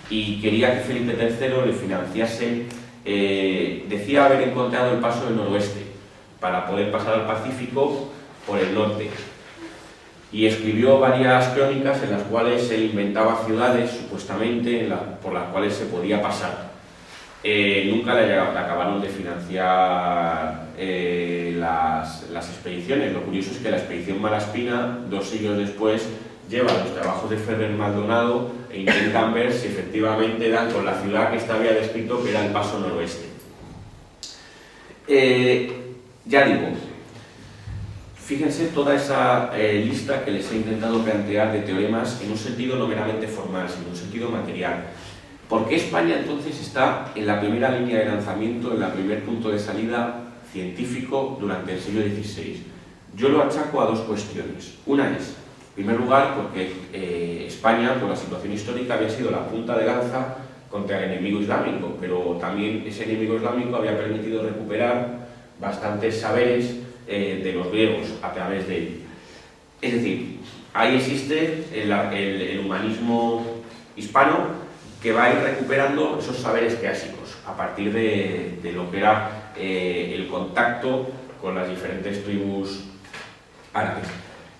Speaker 2: y quería que Felipe III le financiase. Decía haber encontrado el paso del noroeste para poder pasar al Pacífico por el norte y escribió varias crónicas en las cuales se inventaba ciudades supuestamente por las cuales se podía pasar. Nunca le acabaron de financiar las expediciones. Lo curioso es que la expedición Malaspina, 2 siglos después, lleva los trabajos de Ferrer Maldonado e intentan ver si efectivamente dan con la ciudad que había descrito, que era el paso noroeste. Ya digo, fíjense toda esa lista que les he intentado plantear de teoremas en un sentido no meramente formal, sino en un sentido material. ¿Por qué España entonces está en la primera línea de lanzamiento, en el primer punto de salida científico durante el siglo XVI? Yo lo achaco a 2 cuestiones. Una es, en primer lugar, porque España, por la situación histórica, había sido la punta de lanza contra el enemigo islámico, pero también ese enemigo islámico había permitido recuperar bastantes saberes de los griegos a través de él. Es decir, ahí existe el humanismo hispano que va a ir recuperando esos saberes clásicos a partir de lo que era el contacto con las diferentes tribus árabes.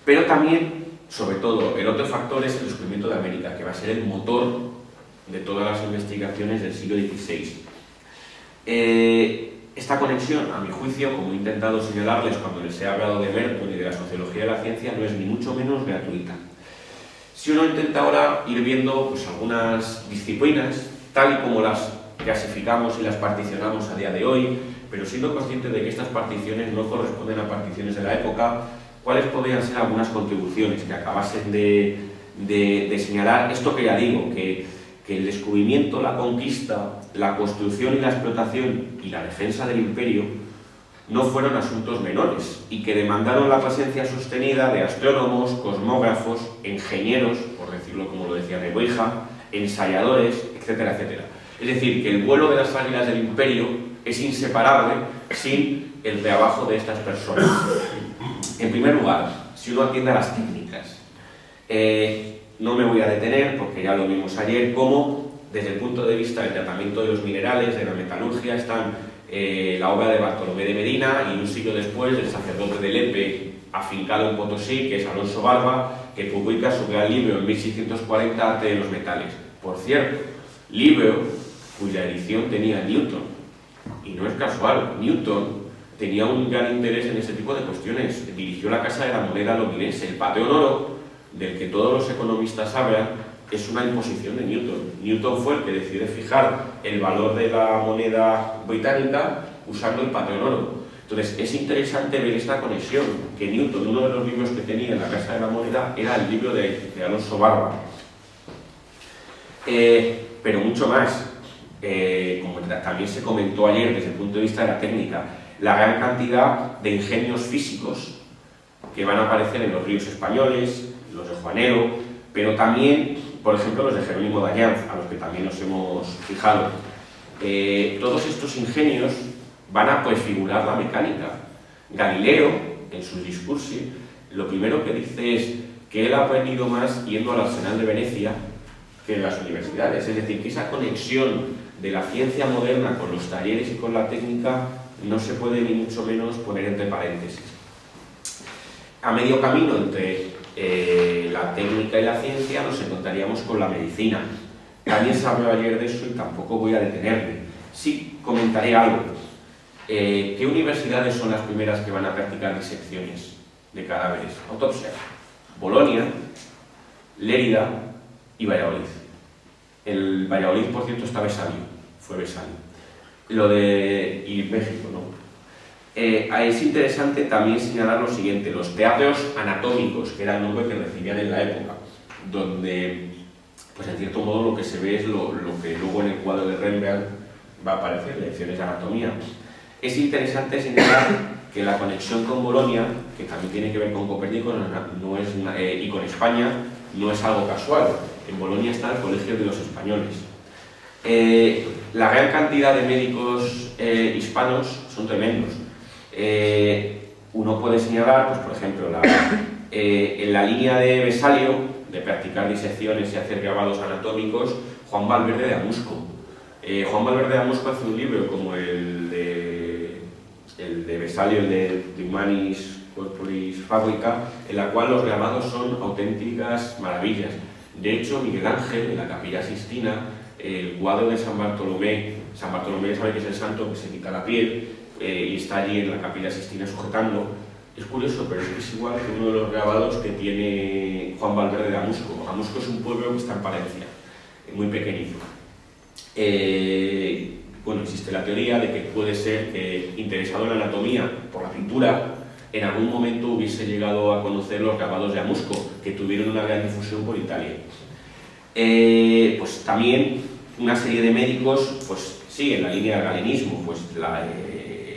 Speaker 2: Pero también, sobre todo, el otro factor es el descubrimiento de América, que va a ser el motor de todas las investigaciones del siglo XVI. Esta conexión, a mi juicio, como he intentado señalarles cuando les he hablado de Merton y de la sociología de la ciencia, no es ni mucho menos gratuita. Si uno intenta ahora ir viendo pues, algunas disciplinas, tal y como las clasificamos y las particionamos a día de hoy, pero siendo consciente de que estas particiones no corresponden a particiones de la época, ¿cuáles podrían ser algunas contribuciones que acabasen de señalar esto que ya digo, que el descubrimiento, la conquista, la construcción y la explotación y la defensa del imperio no fueron asuntos menores y que demandaron la presencia sostenida de astrónomos, cosmógrafos, ingenieros, por decirlo como lo decía Nebuija, ensayadores, etcétera, etcétera? Es decir, que el vuelo de las águilas del imperio es inseparable sin el trabajo de estas personas. En primer lugar, si uno atiende a las técnicas, no me voy a detener, porque ya lo vimos ayer, cómo desde el punto de vista del tratamiento de los minerales, de la metalurgia, están la obra de Bartolomé de Medina y un siglo después el sacerdote de Lepe, afincado en Potosí, que es Alonso Barba, que publica su gran libro en 1640, Arte de los metales. Por cierto, libro cuya edición tenía Newton, y no es casual, Newton tenía un gran interés en ese tipo de cuestiones, dirigió la Casa de la Moneda londinense, el patrón oro, del que todos los economistas hablan, es una imposición de Newton. Newton fue el que decide fijar el valor de la moneda británica usando el patrón oro. Entonces, es interesante ver esta conexión, que Newton, uno de los libros que tenía en la Casa de la Moneda, era el libro de Alonso Barba. Pero mucho más, como también se comentó ayer desde el punto de vista de la técnica, la gran cantidad de ingenios físicos que van a aparecer en los ríos españoles, los de Juanero, pero también, por ejemplo, los de Jerónimo de Allanz, a los que también nos hemos fijado. Todos estos ingenios van a prefigurar la mecánica. Galileo, en sus discursos, lo primero que dice es que él ha aprendido más yendo al Arsenal de Venecia que en las universidades. Es decir, que esa conexión de la ciencia moderna con los talleres y con la técnica no se puede ni mucho menos poner entre paréntesis. A medio camino entre la técnica y la ciencia nos encontraríamos con la medicina. También se habló ayer de eso y tampoco voy a detenerme. Sí comentaré algo. ¿Qué universidades son las primeras que van a practicar disecciones de cadáveres? Autopsia. Bolonia, Lérida y Valladolid. El Valladolid, por cierto, está Besalio, fue Besalio. Y México, ¿no? Es interesante también señalar lo siguiente, los teatros anatómicos, que era el nombre que recibían en la época, donde, pues en cierto modo, lo que se ve es lo que luego en el cuadro de Rembrandt va a aparecer, lecciones de anatomía. Es interesante señalar que la conexión con Bolonia, que también tiene que ver con Copérnico y con España, no es algo casual. En Bolonia está el Colegio de los Españoles. La gran cantidad de médicos hispanos son tremendos. Uno puede señalar, pues, por ejemplo, en la línea de Besalio, de practicar disecciones y hacer grabados anatómicos, Juan Valverde de Amusco. Juan Valverde de Amusco hace un libro como el de Besalio, el de Humanis Corporis Fabrica, en la cual los grabados son auténticas maravillas. De hecho, Miguel Ángel, en la Capilla Sixtina, el cuadro de San Bartolomé sabe que es el santo que se quita la piel, y está allí en la Capilla Sixtina sujetando. Es curioso, pero es igual que uno de los grabados que tiene Juan Valverde de Amusco. Amusco es un pueblo que está en Palencia, muy pequeñito. Bueno, existe la teoría de que puede ser que, interesado en la anatomía por la pintura, en algún momento hubiese llegado a conocer los grabados de Amusco, que tuvieron una gran difusión por Italia. Pues también una serie de médicos, pues sí, en la línea del galenismo, pues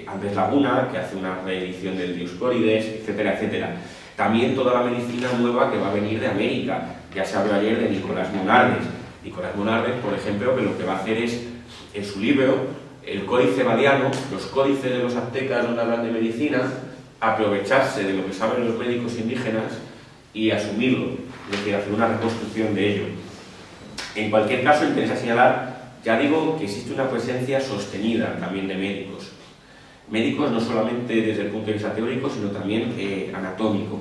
Speaker 2: Andrés Laguna, que hace una reedición del Dioscórides, etcétera, etcétera. También toda la medicina nueva que va a venir de América. Ya se habló ayer de Nicolás Monardes. Nicolás Monardes, por ejemplo, que lo que va a hacer es, en su libro, el Códice Badiano, los códices de los aztecas donde hablan de medicina, aprovecharse de lo que saben los médicos indígenas y asumirlo, es decir, hacer una reconstrucción de ello. En cualquier caso, interesa señalar, ya digo, que existe una presencia sostenida también de médicos. Médicos no solamente desde el punto de vista teórico, sino también anatómico.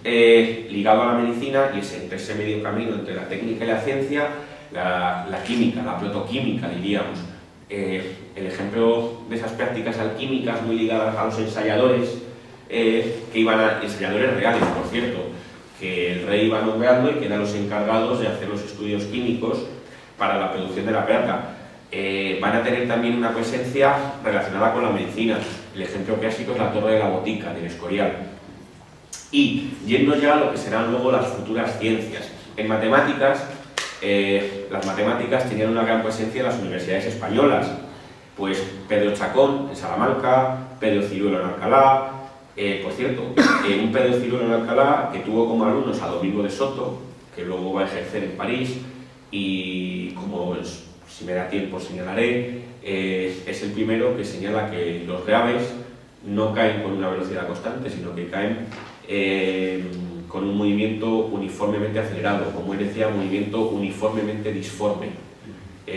Speaker 2: Ligado a la medicina y entre ese medio camino entre la técnica y la ciencia, la química, la protoquímica, diríamos. El ejemplo de esas prácticas alquímicas muy ligadas a los ensayadores, ensayadores reales, por cierto, que el rey iba nombrando y que eran los encargados de hacer los estudios químicos para la producción de la plata. Van a tener también una presencia relacionada con la medicina. El ejemplo clásico es la Torre de la Botica, del Escorial. Y yendo ya a lo que serán luego las futuras ciencias. En matemáticas, las matemáticas tenían una gran presencia en las universidades españolas. Pues Pedro Chacón, en Salamanca, Pedro Ciruelo en Alcalá. Por cierto, un Pedro Ciruelo en Alcalá que tuvo como alumnos a Domingo de Soto, que luego va a ejercer en París, y como si me da tiempo señalaré, es el primero que señala que los graves no caen con una velocidad constante, sino que caen con un movimiento uniformemente acelerado, como él decía, movimiento uniformemente disforme.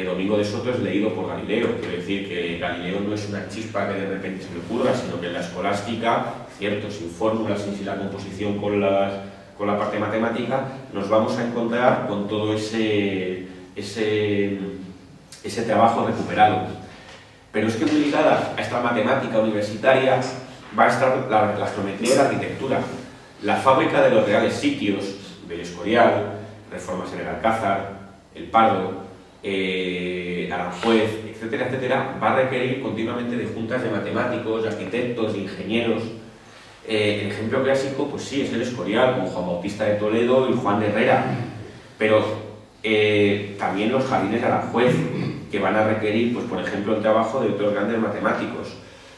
Speaker 2: Domingo de Soto es leído por Galileo, quiere decir que Galileo no es una chispa que de repente se le ocurra, sino que en la escolástica, cierto, sin fórmulas, sin la composición con la parte matemática, nos vamos a encontrar con todo ese trabajo recuperado. Pero es que muy ligada a esta matemática universitaria va a estar la geometría y la arquitectura. La fábrica de los reales sitios del Escorial, reformas en el Alcázar, el Pardo, Aranjuez, etcétera, etcétera, va a requerir continuamente de juntas de matemáticos, de arquitectos, de ingenieros. El ejemplo clásico, pues sí, es el Escorial, con Juan Bautista de Toledo y Juan de Herrera, pero también los jardines de Aranjuez, que van a requerir, pues por ejemplo, el trabajo de otros grandes matemáticos.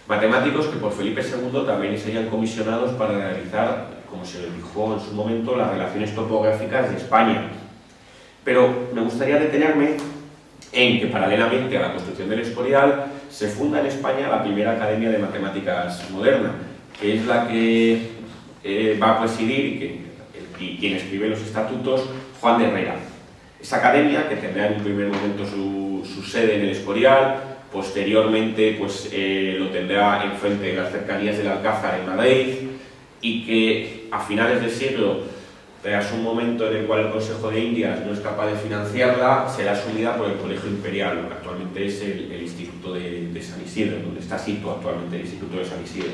Speaker 2: Matemáticos que por Felipe II también serían comisionados para realizar, como se dijo en su momento, las relaciones topográficas de España. Pero me gustaría detenerme en que, paralelamente a la construcción del Escorial, se funda en España la primera Academia de Matemáticas moderna, que es la que va a presidir y quien escribe los estatutos, Juan de Herrera. Esa academia, que tendrá en un primer momento su sede en el Escorial, posteriormente pues, lo tendrá enfrente de las cercanías del Alcázar en Madrid, y que a finales del siglo, tras un momento en el cual el Consejo de Indias no es capaz de financiarla, será asumida por el Colegio Imperial, lo que actualmente es el Instituto de San Isidro, donde está situado actualmente el Instituto de San Isidro.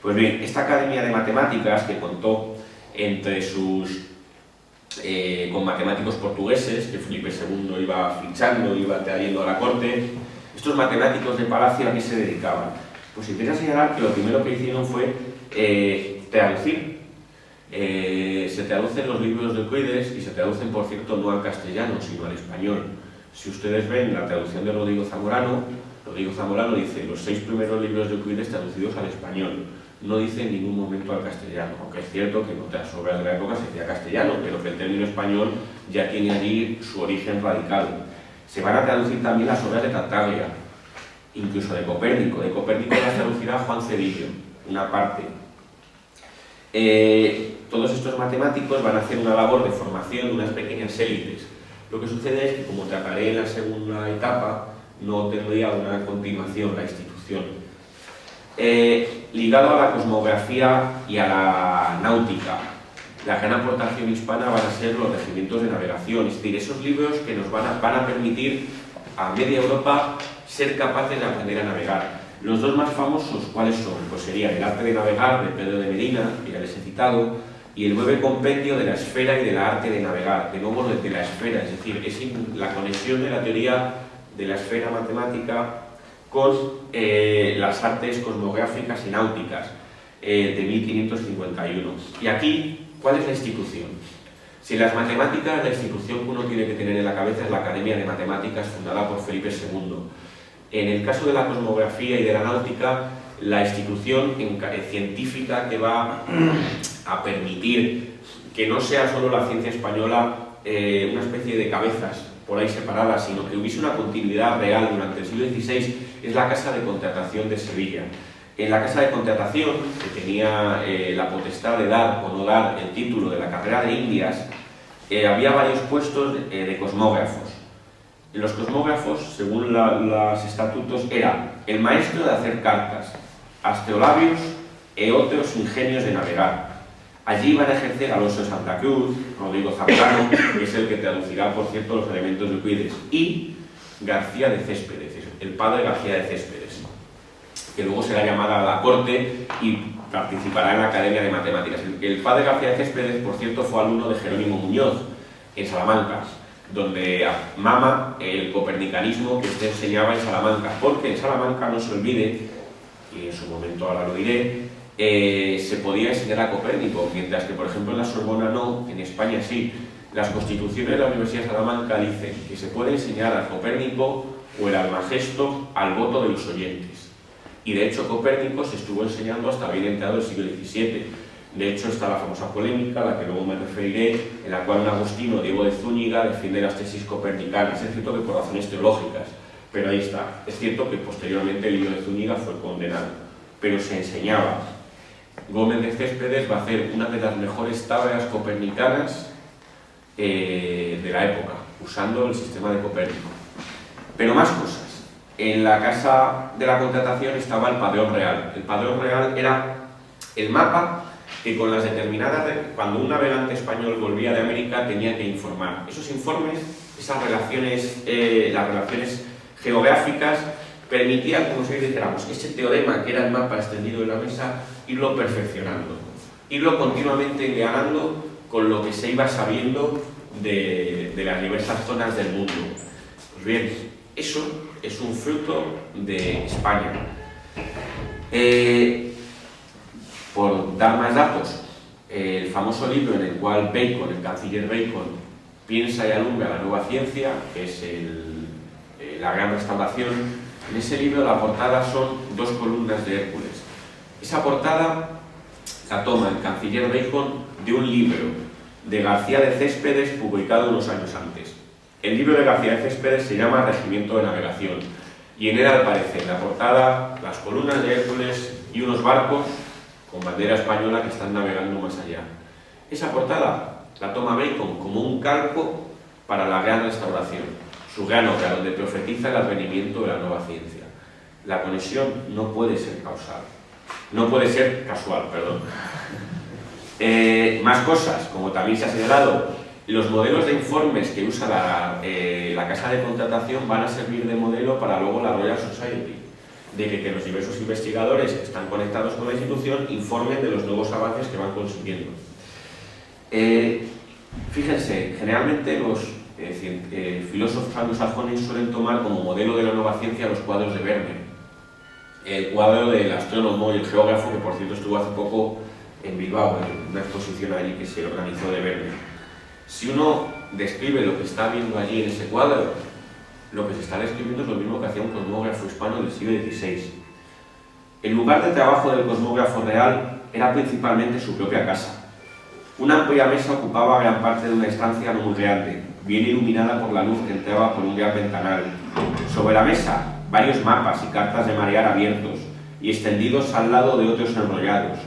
Speaker 2: Pues bien, esta Academia de Matemáticas, que contó entre con matemáticos portugueses, que Felipe II iba fichando, iba trayendo a la corte, estos matemáticos de palacio, ¿a qué se dedicaban? Pues interesa señalar que lo primero que hicieron fue traducir. Se traducen los libros de Euclides y se traducen, por cierto, no al castellano, sino al español. Si ustedes ven la traducción de Rodrigo Zamorano dice los 6 primeros libros de Euclides traducidos al español. No dice en ningún momento al castellano, aunque es cierto que en otras obras de la época se decía castellano, pero que el término español ya tiene allí su origen radical. Se van a traducir también las obras de Tartaglia, incluso de Copérnico. De Copérnico las traducirá Juan Cedillo, una parte. Todos estos matemáticos van a hacer una labor de formación de unas pequeñas élites. Lo que sucede es que, como trataré en la segunda etapa, no tendría una continuación la institución. Ligado a la cosmografía y a la náutica, la gran aportación hispana van a ser los regimientos de navegación, es decir, esos libros que nos van a permitir a media Europa ser capaces de aprender a navegar. Los dos más famosos, ¿cuáles son? Pues serían el Arte de Navegar, de Pedro de Medina, que ya les he citado, y el breve compendio de la esfera y de la arte de navegar, de nuevo de la esfera, es decir, es la conexión de la teoría de la esfera matemática con las artes cosmográficas y náuticas de 1551. Y aquí, ¿cuál es la institución? Si en las matemáticas la institución que uno tiene que tener en la cabeza es la Academia de Matemáticas fundada por Felipe II. En el caso de la cosmografía y de la náutica, la institución científica que va a permitir que no sea solo la ciencia española una especie de cabezas por ahí separadas, sino que hubiese una continuidad real durante el siglo XVI, es la Casa de Contratación de Sevilla. En la Casa de Contratación, que tenía la potestad de dar o no dar el título de la carrera de Indias, había varios puestos de cosmógrafos. Los cosmógrafos, según los estatutos, era el maestro de hacer cartas, astrolabios e otros ingenios de navegar. Allí iban a ejercer Alonso de Santa Cruz, Rodrigo Zambrano, que es el que traducirá, por cierto, los elementos de Euclides, y García de Céspedes, el padre García de Céspedes, que luego será llamada a la corte y participará en la Academia de Matemáticas. El padre García de Céspedes, por cierto, fue alumno de Jerónimo Muñoz, en Salamanca, donde mama el copernicanismo que usted enseñaba en Salamanca, porque en Salamanca, no se olvide, y en su momento ahora lo diré, se podía enseñar a Copérnico, mientras que, por ejemplo, en la Sorbona no, en España sí. Las constituciones de la Universidad de Salamanca dicen que se puede enseñar a Copérnico o el Almagesto al voto de los oyentes. Y de hecho Copérnico se estuvo enseñando hasta bien entrado el siglo XVII. De hecho está la famosa polémica, a la que luego me referiré, en la cual un agustino, Diego de Zúñiga, defiende las tesis copernicanas. Es cierto que por razones teológicas, pero ahí está. Es cierto que posteriormente el libro de Zúñiga fue condenado, pero se enseñaba. Gómez de Céspedes va a hacer una de las mejores tablas copernicanas de la época, usando el sistema de Copérnico. Pero más cosas. En la Casa de la Contratación estaba el Padrón Real. El Padrón Real era el mapa que con las determinadas... Cuando un navegante español volvía de América tenía que informar. Esos informes, esas relaciones, las relaciones geográficas, permitían, como si dijéramos, ese teorema que era el mapa extendido de la mesa, irlo perfeccionando, irlo continuamente enganando con lo que se iba sabiendo de las diversas zonas del mundo. Pues bien, eso es un fruto de España. Por dar más datos, el famoso libro en el cual Bacon, el canciller Bacon, piensa y alumbra la nueva ciencia, que es la Gran Restauración, en ese libro la portada son 2 columnas de Hércules. Esa portada la toma el canciller Bacon de un libro de García de Céspedes publicado unos años antes. El libro de García de Céspedes se llama Regimiento de Navegación y en él aparece en la portada las columnas de Hércules y unos barcos con bandera española que están navegando más allá. Esa portada la toma Bacon como un calco para la Gran Restauración, su gran obra donde profetiza el advenimiento de la nueva ciencia. La conexión no puede ser causal, no puede ser casual, perdón. Más cosas, como también se ha señalado, los modelos de informes que usa la Casa de Contratación van a servir de modelo para luego la Royal Society, de que los diversos investigadores que están conectados con la institución informen de los nuevos avances que van consiguiendo. Fíjense, generalmente los filósofos anglosajones suelen tomar como modelo de la nueva ciencia los cuadros de Verne. El cuadro del astrónomo y el geógrafo, que por cierto estuvo hace poco en Bilbao, en una exposición allí que se organizó de Verne. Si uno describe lo que está viendo allí en ese cuadro, lo que se está describiendo es lo mismo que hacía un cosmógrafo hispano del siglo XVI. El lugar de trabajo del cosmógrafo real era principalmente su propia casa. Una amplia mesa ocupaba gran parte de una estancia no muy grande, bien iluminada por la luz que entraba por un gran ventanal. Sobre la mesa, varios mapas y cartas de marear abiertos y extendidos al lado de otros enrollados.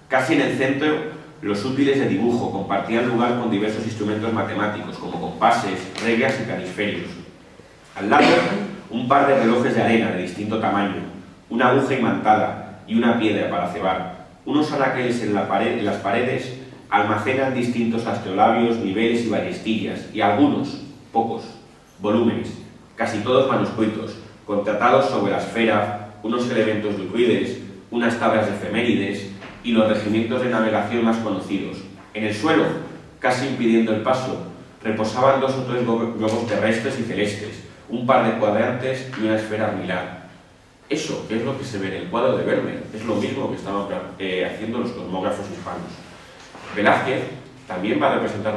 Speaker 2: Casi en el centro, los útiles de dibujo compartían lugar con diversos instrumentos matemáticos, como compases, reglas y canisferios. Al lado, un par de relojes de arena de distinto tamaño, una aguja imantada y una piedra para cebar. Unos anaqueles en las paredes almacenan distintos astrolabios, niveles y ballestillas, y algunos, pocos, volúmenes, casi todos manuscritos, contratados sobre la esfera, unos elementos de Euclides, unas tablas de efemérides y los regimientos de navegación más conocidos. En el suelo, casi impidiendo el paso, reposaban 2 o 3 globos terrestres y celestes, un par de cuadrantes y una esfera armilar. Eso, que es lo que se ve en el cuadro de Vermeer, es lo mismo que estaban haciendo los cosmógrafos hispanos. Velázquez también va a representar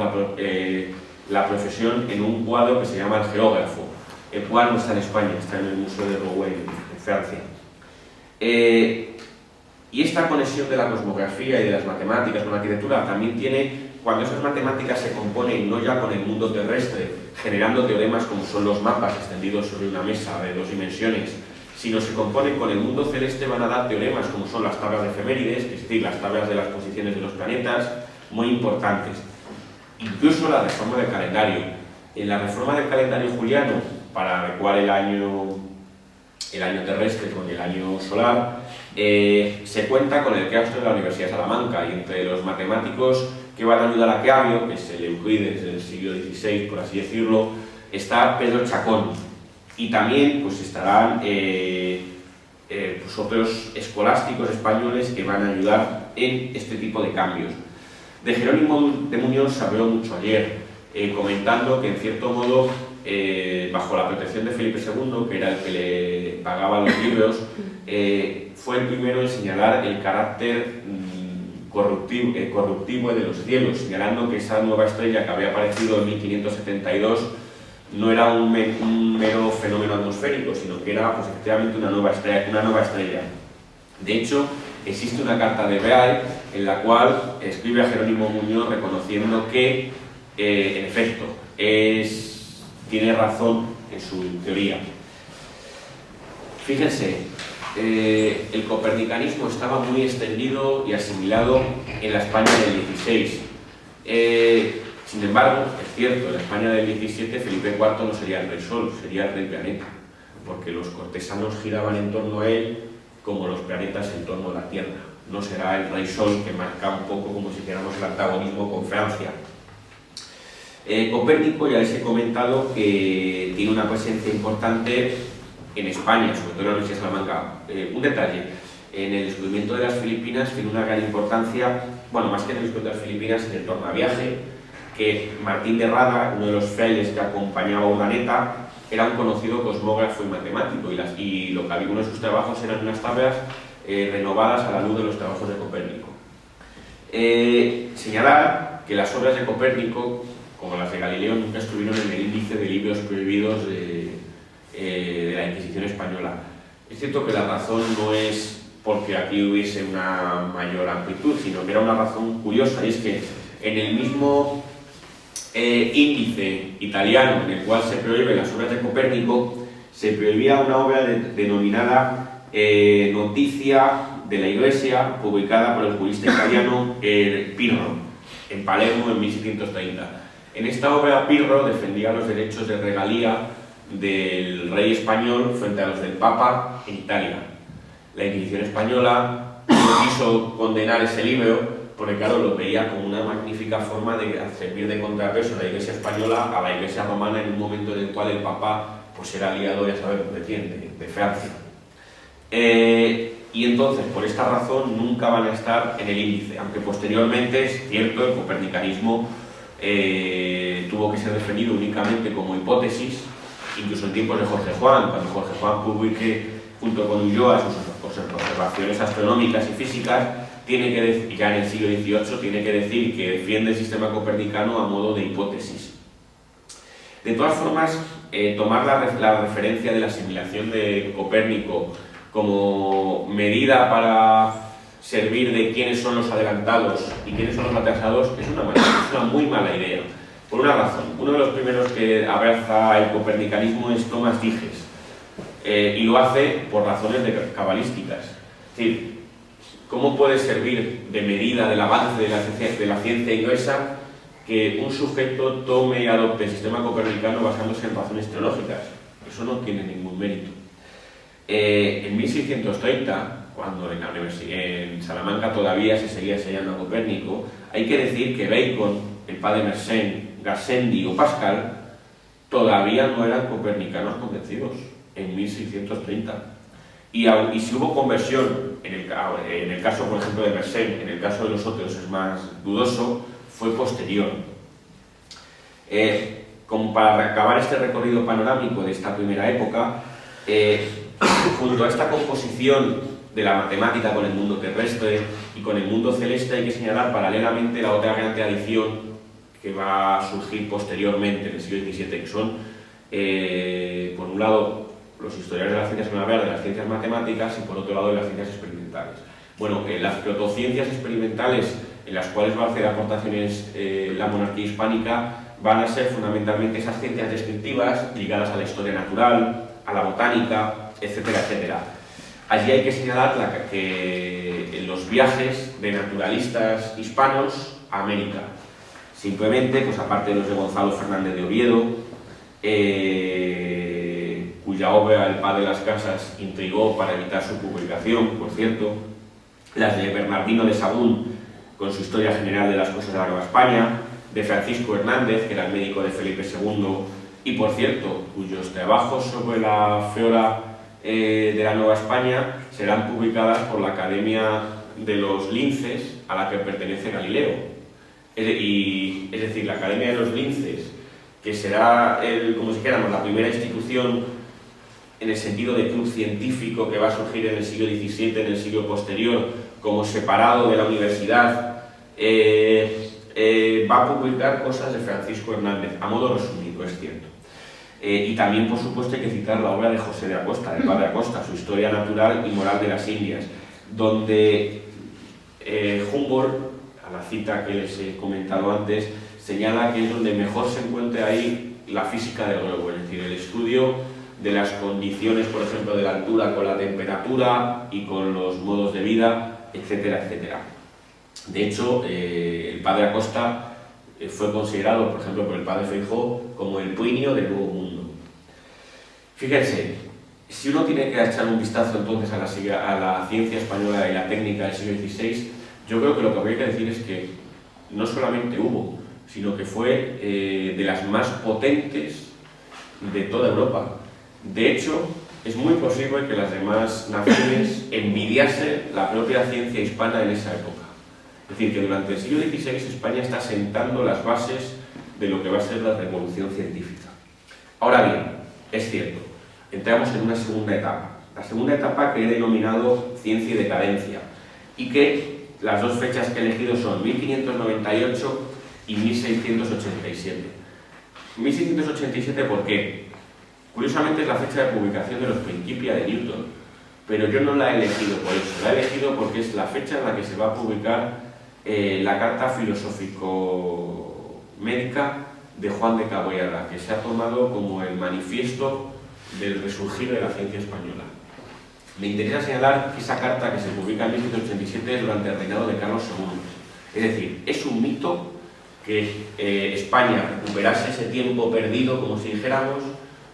Speaker 2: la profesión en un cuadro que se llama El Geógrafo, el cual no está en España, está en el Museo de Rouen, en Francia. Y esta conexión de la cosmografía y de las matemáticas con la arquitectura también tiene cuando esas matemáticas se componen no ya con el mundo terrestre, generando teoremas como son los mapas extendidos sobre una mesa de 2 dimensiones, sino se componen con el mundo celeste, van a dar teoremas como son las tablas de efemérides, es decir, las tablas de las posiciones de los planetas, muy importantes. Incluso la reforma del calendario. En la reforma del calendario juliano, para adecuar el año terrestre con el año solar, se cuenta con el claustro de la Universidad de Salamanca, y entre los matemáticos que van a ayudar a Keavio, que es el Euclides del siglo XVI, por así decirlo, está Pedro Chacón, y también pues estarán pues otros escolásticos españoles que van a ayudar en este tipo de cambios. De Jerónimo de Muñoz se habló mucho ayer, comentando que en cierto modo, bajo la protección de Felipe II, que era el que le pagaba los libros, fue el primero en señalar el carácter corruptivo de los cielos, señalando que esa nueva estrella que había aparecido en 1572 no era un mero fenómeno atmosférico, sino que era pues, efectivamente una nueva estrella. De hecho, existe una carta de Beal en la cual escribe a Jerónimo Muñoz reconociendo que, en efecto, tiene razón en su teoría. Fíjense, el copernicanismo estaba muy extendido y asimilado en la España del XVI. Sin embargo, es cierto, en la España del XVII Felipe IV no sería el rey sol, sería el rey planeta, porque los cortesanos giraban en torno a él como los planetas en torno a la Tierra. No será el rey sol, que marca un poco como si hiciéramos el antagonismo con Francia. Copérnico, ya les he comentado que tiene una presencia importante en España, sobre todo en la Universidad de Salamanca. Un detalle, en el descubrimiento de las Filipinas tiene una gran importancia, bueno, más que en el descubrimiento de las Filipinas, en el tornaviaje, que Martín de Rada, uno de los frailes que acompañaba a Urdaneta, era un conocido cosmógrafo y matemático, y lo que había uno de sus trabajos eran unas tablas renovadas a la luz de los trabajos de Copérnico. Señalar que las obras de Copérnico, como las de Galileo, nunca estuvieron en el índice de libros prohibidos de la Inquisición española. Es cierto que la razón no es porque aquí hubiese una mayor amplitud, sino que era una razón curiosa, y es que en el mismo índice italiano en el cual se prohíben las obras de Copérnico, se prohibía una obra denominada Noticia de la Iglesia, publicada por el jurista italiano Pirro, en Palermo en 1630. En esta obra Pirro defendía los derechos de regalía del rey español frente a los del Papa en Italia. La Inquisición española no quiso condenar ese libro porque, claro, lo veía como una magnífica forma de servir de contrapeso a la Iglesia española a la Iglesia romana en un momento en el cual el Papa pues, era aliado, ya sabemos, de quién, de Francia. Y entonces, por esta razón, nunca van a estar en el índice, aunque posteriormente, es cierto, el copernicanismo tuvo que ser defendido únicamente como hipótesis, incluso en tiempos de Jorge Juan, cuando Jorge Juan publique junto con Ulloa sus observaciones astronómicas y físicas, tiene que decir, ya en el siglo XVIII, tiene que decir que defiende el sistema copernicano a modo de hipótesis. De todas formas, tomar la referencia de la asimilación de Copérnico como medida para servir de quiénes son los adelantados y quiénes son los atrasados es una muy mala idea. Por una razón, uno de los primeros que abraza el copernicanismo es Tomás Dijes, y lo hace por razones cabalísticas. Es decir, ¿cómo puede servir de medida del avance de la ciencia inglesa que un sujeto tome y adopte el sistema copernicano basándose en razones teológicas? Eso no tiene ningún mérito. En 1630, cuando en Salamanca todavía se seguía enseñando a Copérnico, hay que decir que Bacon, el padre Mersenne, Gassendi o Pascal todavía no eran copernicanos convencidos en 1630. Y si hubo conversión, en el caso, por ejemplo, de Mersenne, en el caso de los otros es más dudoso, fue posterior. Como para acabar este recorrido panorámico de esta primera época, junto a esta composición de la matemática con el mundo terrestre y con el mundo celeste, hay que señalar paralelamente la otra gran tradición que va a surgir posteriormente en el siglo XVII, que son, por un lado, los historiadores de las ciencias, van a hablar de las ciencias matemáticas, y por otro lado de las ciencias experimentales. Bueno, las protociencias experimentales en las cuales va a hacer aportaciones la monarquía hispánica, van a ser fundamentalmente esas ciencias descriptivas ligadas a la historia natural, a la botánica, etcétera, etcétera. Allí hay que señalar que en los viajes de naturalistas hispanos a América, simplemente, pues aparte de los de Gonzalo Fernández de Oviedo, cuya obra El Padre de las Casas intrigó para evitar su publicación, por cierto, las de Bernardino de Sahagún, con su Historia General de las Cosas de la Nueva España, de Francisco Hernández, que era el médico de Felipe II, y por cierto, cuyos trabajos sobre la flora de la Nueva España serán publicadas por la Academia de los Linces, a la que pertenece Galileo. Es decir, la Academia de los Linces, que será, como si dijéramos, la primera institución en el sentido de club científico que va a surgir en el siglo XVII, en el siglo posterior, como separado de la universidad, va a publicar cosas de Francisco Hernández, a modo resumido, es cierto. Y también, por supuesto, hay que citar la obra de José de Acosta, del padre Acosta, su Historia Natural y Moral de las Indias, donde Humboldt, a la cita que les he comentado antes, señala que es donde mejor se encuentra ahí la física del globo, es decir, el estudio de las condiciones, por ejemplo, de la altura con la temperatura y con los modos de vida, etcétera, etcétera. De hecho, el padre Acosta fue considerado, por ejemplo, por el padre Feijóo como el Plinio del Nuevo Mundo. Fíjense, si uno tiene que echar un vistazo entonces a la ciencia española y la técnica del siglo XVI, yo creo que lo que habría que decir es que no solamente hubo, sino que fue de las más potentes de toda Europa. De hecho, es muy posible que las demás naciones envidiasen la propia ciencia hispana en esa época. Es decir, que durante el siglo XVI España está sentando las bases de lo que va a ser la revolución científica. Ahora bien, es cierto, entramos en una segunda etapa. La segunda etapa que he denominado ciencia y decadencia, y que las dos fechas que he elegido son 1598 y 1687. 1687, ¿por qué? Curiosamente es la fecha de publicación de los Principia de Newton, pero yo no la he elegido por eso, la he elegido porque es la fecha en la que se va a publicar la Carta Filosófico-Médica de Juan de Caboyada, que se ha tomado como el manifiesto del resurgir de la ciencia española. Me interesa señalar que esa carta, que se publica en 1687, es durante el reinado de Carlos II. Es decir, es un mito que España recuperase ese tiempo perdido, como si dijéramos,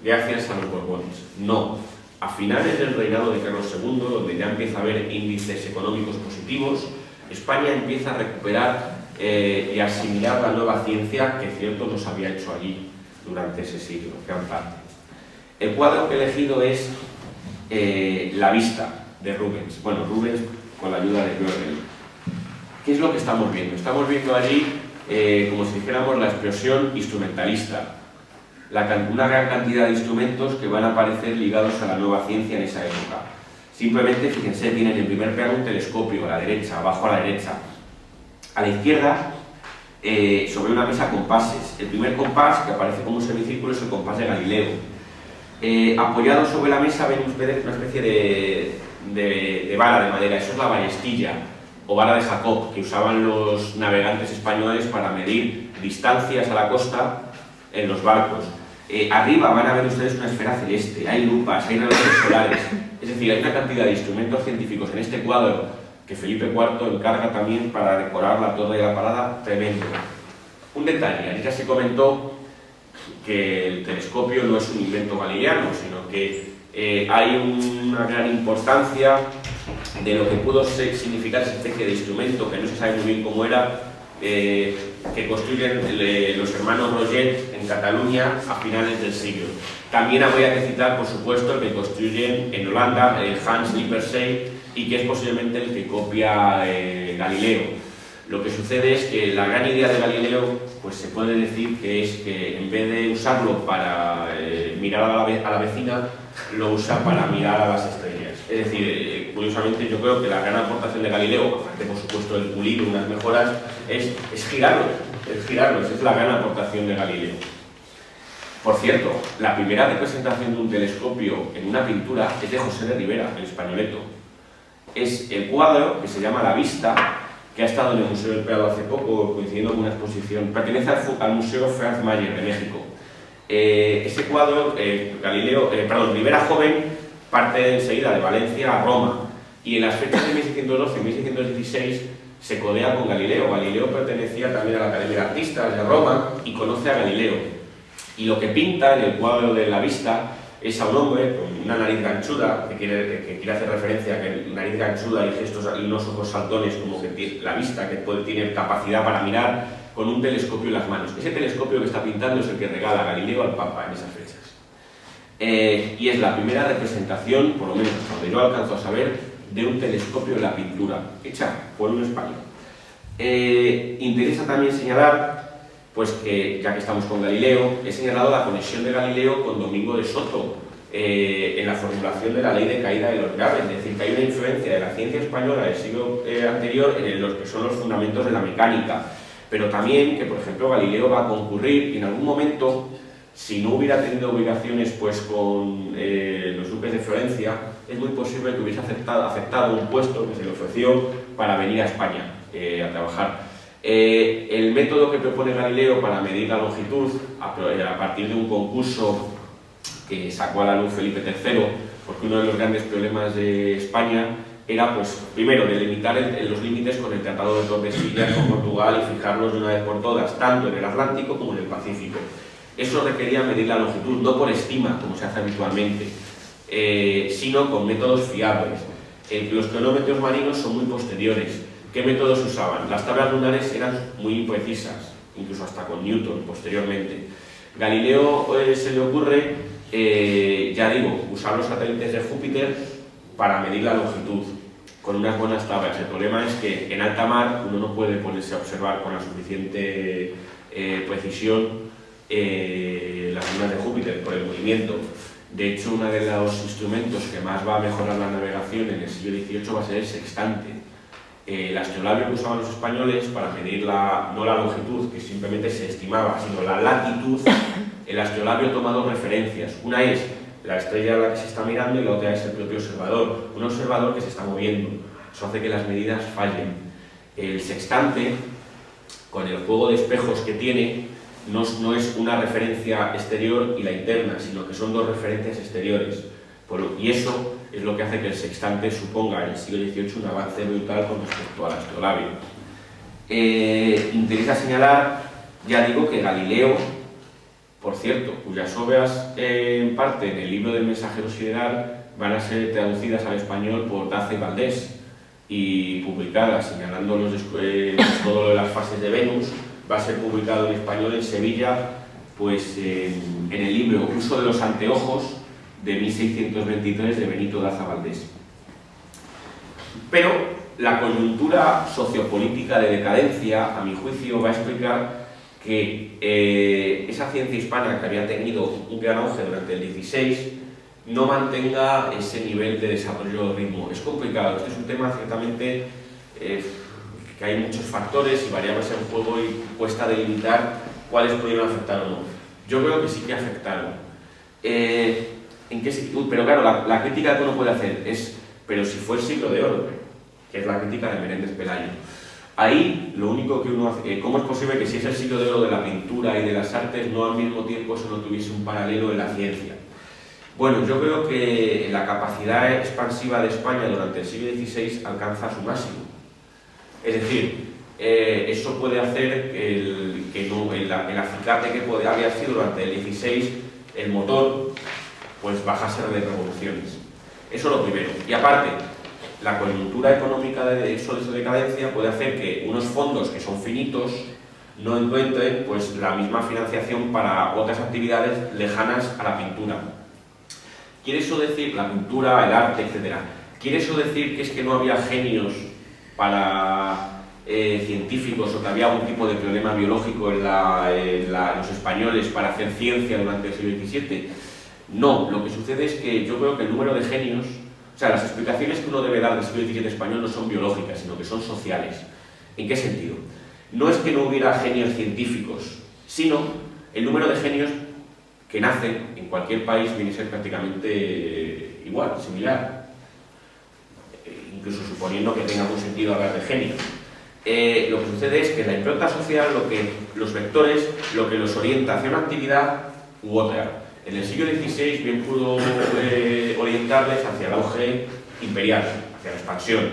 Speaker 2: gracias a los Borbones. No. A finales del reinado de Carlos II, donde ya empieza a haber índices económicos positivos, España empieza a recuperar y asimilar la nueva ciencia que, cierto, no se había hecho allí durante ese siglo, gran parte. El cuadro que he elegido es La Vista, de Rubens. Bueno, Rubens con la ayuda de Gödel. ¿Qué es lo que estamos viendo? Estamos viendo allí, como si dijéramos, la explosión instrumentalista. Una gran cantidad de instrumentos que van a aparecer ligados a la nueva ciencia en esa época. Simplemente, fíjense, tienen en primer plano un telescopio a la derecha, abajo a la derecha. A la izquierda, sobre una mesa, compases. El primer compás, que aparece como un semicírculo, es el compás de Galileo. Apoyado sobre la mesa ven ustedes una especie de vara de madera, eso es la ballestilla, o vara de Jacob, que usaban los navegantes españoles para medir distancias a la costa en los barcos. Arriba van a ver ustedes una esfera celeste, hay lupas, hay relojes solares, es decir, hay una cantidad de instrumentos científicos en este cuadro que Felipe IV encarga también para decorar la Torre de la Parada, tremendo. Un detalle, ayer ya se comentó que el telescopio no es un invento galileano, sino que hay una gran importancia de lo que pudo significar esa especie de instrumento, que no se sabe muy bien cómo era, que construyen los hermanos Roget en Cataluña a finales del siglo. También habría que citar, por supuesto, el que construyen en Holanda, Hans Lippershey, y que es posiblemente el que copia Galileo. Lo que sucede es que la gran idea de Galileo, pues se puede decir que es que en vez de usarlo para mirar a la vecina, lo usa para mirar a las estrellas. Es decir, curiosamente yo creo que la gran aportación de Galileo, aparte por supuesto del pulido, unas mejoras, es girarlos, esa es la gran aportación de Galileo. Por cierto, la primera representación de un telescopio en una pintura es de José de Rivera, el Españoleto. Es el cuadro que se llama La Vista, que ha estado en el Museo del Prado hace poco, coincidiendo con una exposición. Pertenece al Museo Franz Mayer de México. Ese cuadro, Rivera Joven, parte enseguida de Valencia a Roma, y en las fechas de 1612 y 1616 se codea con Galileo. Galileo pertenecía también a la Academia de Artistas de Roma y conoce a Galileo. Y lo que pinta en el cuadro de la vista es a un hombre con una nariz ganchuda, que quiere hacer referencia a que nariz ganchuda y gestos y unos ojos saltones, como que la vista que puede tener capacidad para mirar, con un telescopio en las manos. Ese telescopio que está pintando es el que regala Galileo al Papa en esas fechas. Y es la primera representación, por lo menos hasta donde yo alcanzo a saber, de un telescopio en la pintura, hecha por un español. Interesa también señalar, pues que, ya que estamos con Galileo, he señalado la conexión de Galileo con Domingo de Soto en la formulación de la ley de caída de los graves, es decir, que hay una influencia de la ciencia española del siglo anterior en los que son los fundamentos de la mecánica, pero también que, por ejemplo, Galileo va a concurrir y en algún momento, si no hubiera tenido obligaciones pues, con los duques de Florencia, es muy posible que hubiese aceptado un puesto que se le ofreció para venir a España a trabajar. El método que propone Galileo para medir la longitud, a partir de un concurso que sacó a la luz Felipe III, porque uno de los grandes problemas de España era, pues, primero, delimitar los límites con el Tratado de Tordesillas con Portugal y fijarlos de una vez por todas, tanto en el Atlántico como en el Pacífico. Eso requería medir la longitud, no por estima, como se hace habitualmente, sino con métodos fiables. Los cronómetros marinos son muy posteriores. ¿Qué métodos usaban? Las tablas lunares eran muy imprecisas, incluso hasta con Newton posteriormente. Galileo se le ocurre, ya digo, usar los satélites de Júpiter para medir la longitud, con unas buenas tablas. El problema es que en alta mar uno no puede ponerse a observar con la suficiente precisión las lunas de Júpiter por el movimiento. De hecho, uno de los instrumentos que más va a mejorar la navegación en el siglo XVIII va a ser el sextante. El astrolabio que usaban los españoles para medir no la longitud, que simplemente se estimaba, sino la latitud. El astrolabio toma dos referencias. Una es la estrella a la que se está mirando y la otra es el propio observador. Un observador que se está moviendo. Eso hace que las medidas fallen. El sextante, con el juego de espejos que tiene, no es una referencia exterior y la interna, sino que son dos referencias exteriores. Y eso es lo que hace que el sextante suponga en el siglo XVIII un avance brutal con respecto al astrolabio. Interesa señalar, ya digo, que Galileo, por cierto, cuyas obras en parte en el libro del Mensajero Sideral van a ser traducidas al español por Daza y Valdés y publicadas, señalando todo lo de las fases de Venus, va a ser publicado en español en Sevilla, pues en el libro Uso de los anteojos, de 1623 de Benito Daza Valdés. Pero la coyuntura sociopolítica de decadencia, a mi juicio, va a explicar que esa ciencia hispana que había tenido un gran auge durante el XVI no mantenga ese nivel de desarrollo o ritmo. Es complicado, este es un tema ciertamente que hay muchos factores y variables en juego y cuesta delimitar cuáles pudieron afectar o no. Yo creo que sí que afectaron. Pero claro, la crítica que uno puede hacer es, pero si fue el siglo de oro, que es la crítica de Menéndez Pelayo. Ahí lo único que uno hace, ¿cómo es posible que si es el siglo de oro de la pintura y de las artes, no al mismo tiempo eso no tuviese un paralelo en la ciencia? Bueno, yo creo que la capacidad expansiva de España durante el siglo XVI alcanza su máximo. Es decir, eso puede hacer que el acicate que había sido durante el XVI, el motor, pues bajase de revoluciones. Eso es lo primero. Y aparte, la coyuntura económica de esa decadencia puede hacer que unos fondos que son finitos no encuentren pues, la misma financiación para otras actividades lejanas a la pintura. ¿Quiere eso decir, la pintura, el arte, etcétera? ¿Quiere eso decir que es que no había genios para científicos o que había algún tipo de problema biológico en los españoles para hacer ciencia durante el siglo XVII? No, lo que sucede es que yo creo que el número de genios, o sea, las explicaciones que uno debe dar del siglo XVII español no son biológicas, sino que son sociales. ¿En qué sentido? No es que no hubiera genios científicos, sino el número de genios que nacen en cualquier país viene a ser prácticamente igual, similar. Incluso suponiendo que tenga algún sentido hablar de genios. lo que sucede es que la impronta social, los vectores, lo que los orienta hacia una actividad u otra. En el siglo XVI bien pudo orientarles hacia el auge imperial, hacia la expansión.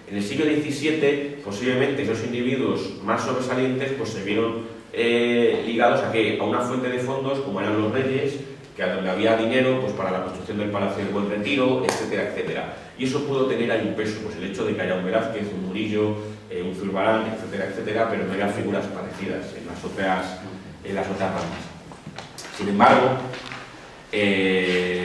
Speaker 2: En el siglo XVII, posiblemente esos individuos más sobresalientes pues, se vieron ligados ¿a qué? A una fuente de fondos como eran los reyes, que a donde había dinero pues, para la construcción del Palacio del Buen Retiro, etcétera, etcétera. Y eso pudo tener ahí un peso, pues el hecho de que haya un Velázquez, un Murillo, un Zurbarán, etcétera, etcétera, pero no haya figuras parecidas en las otras ramas. Sin embargo,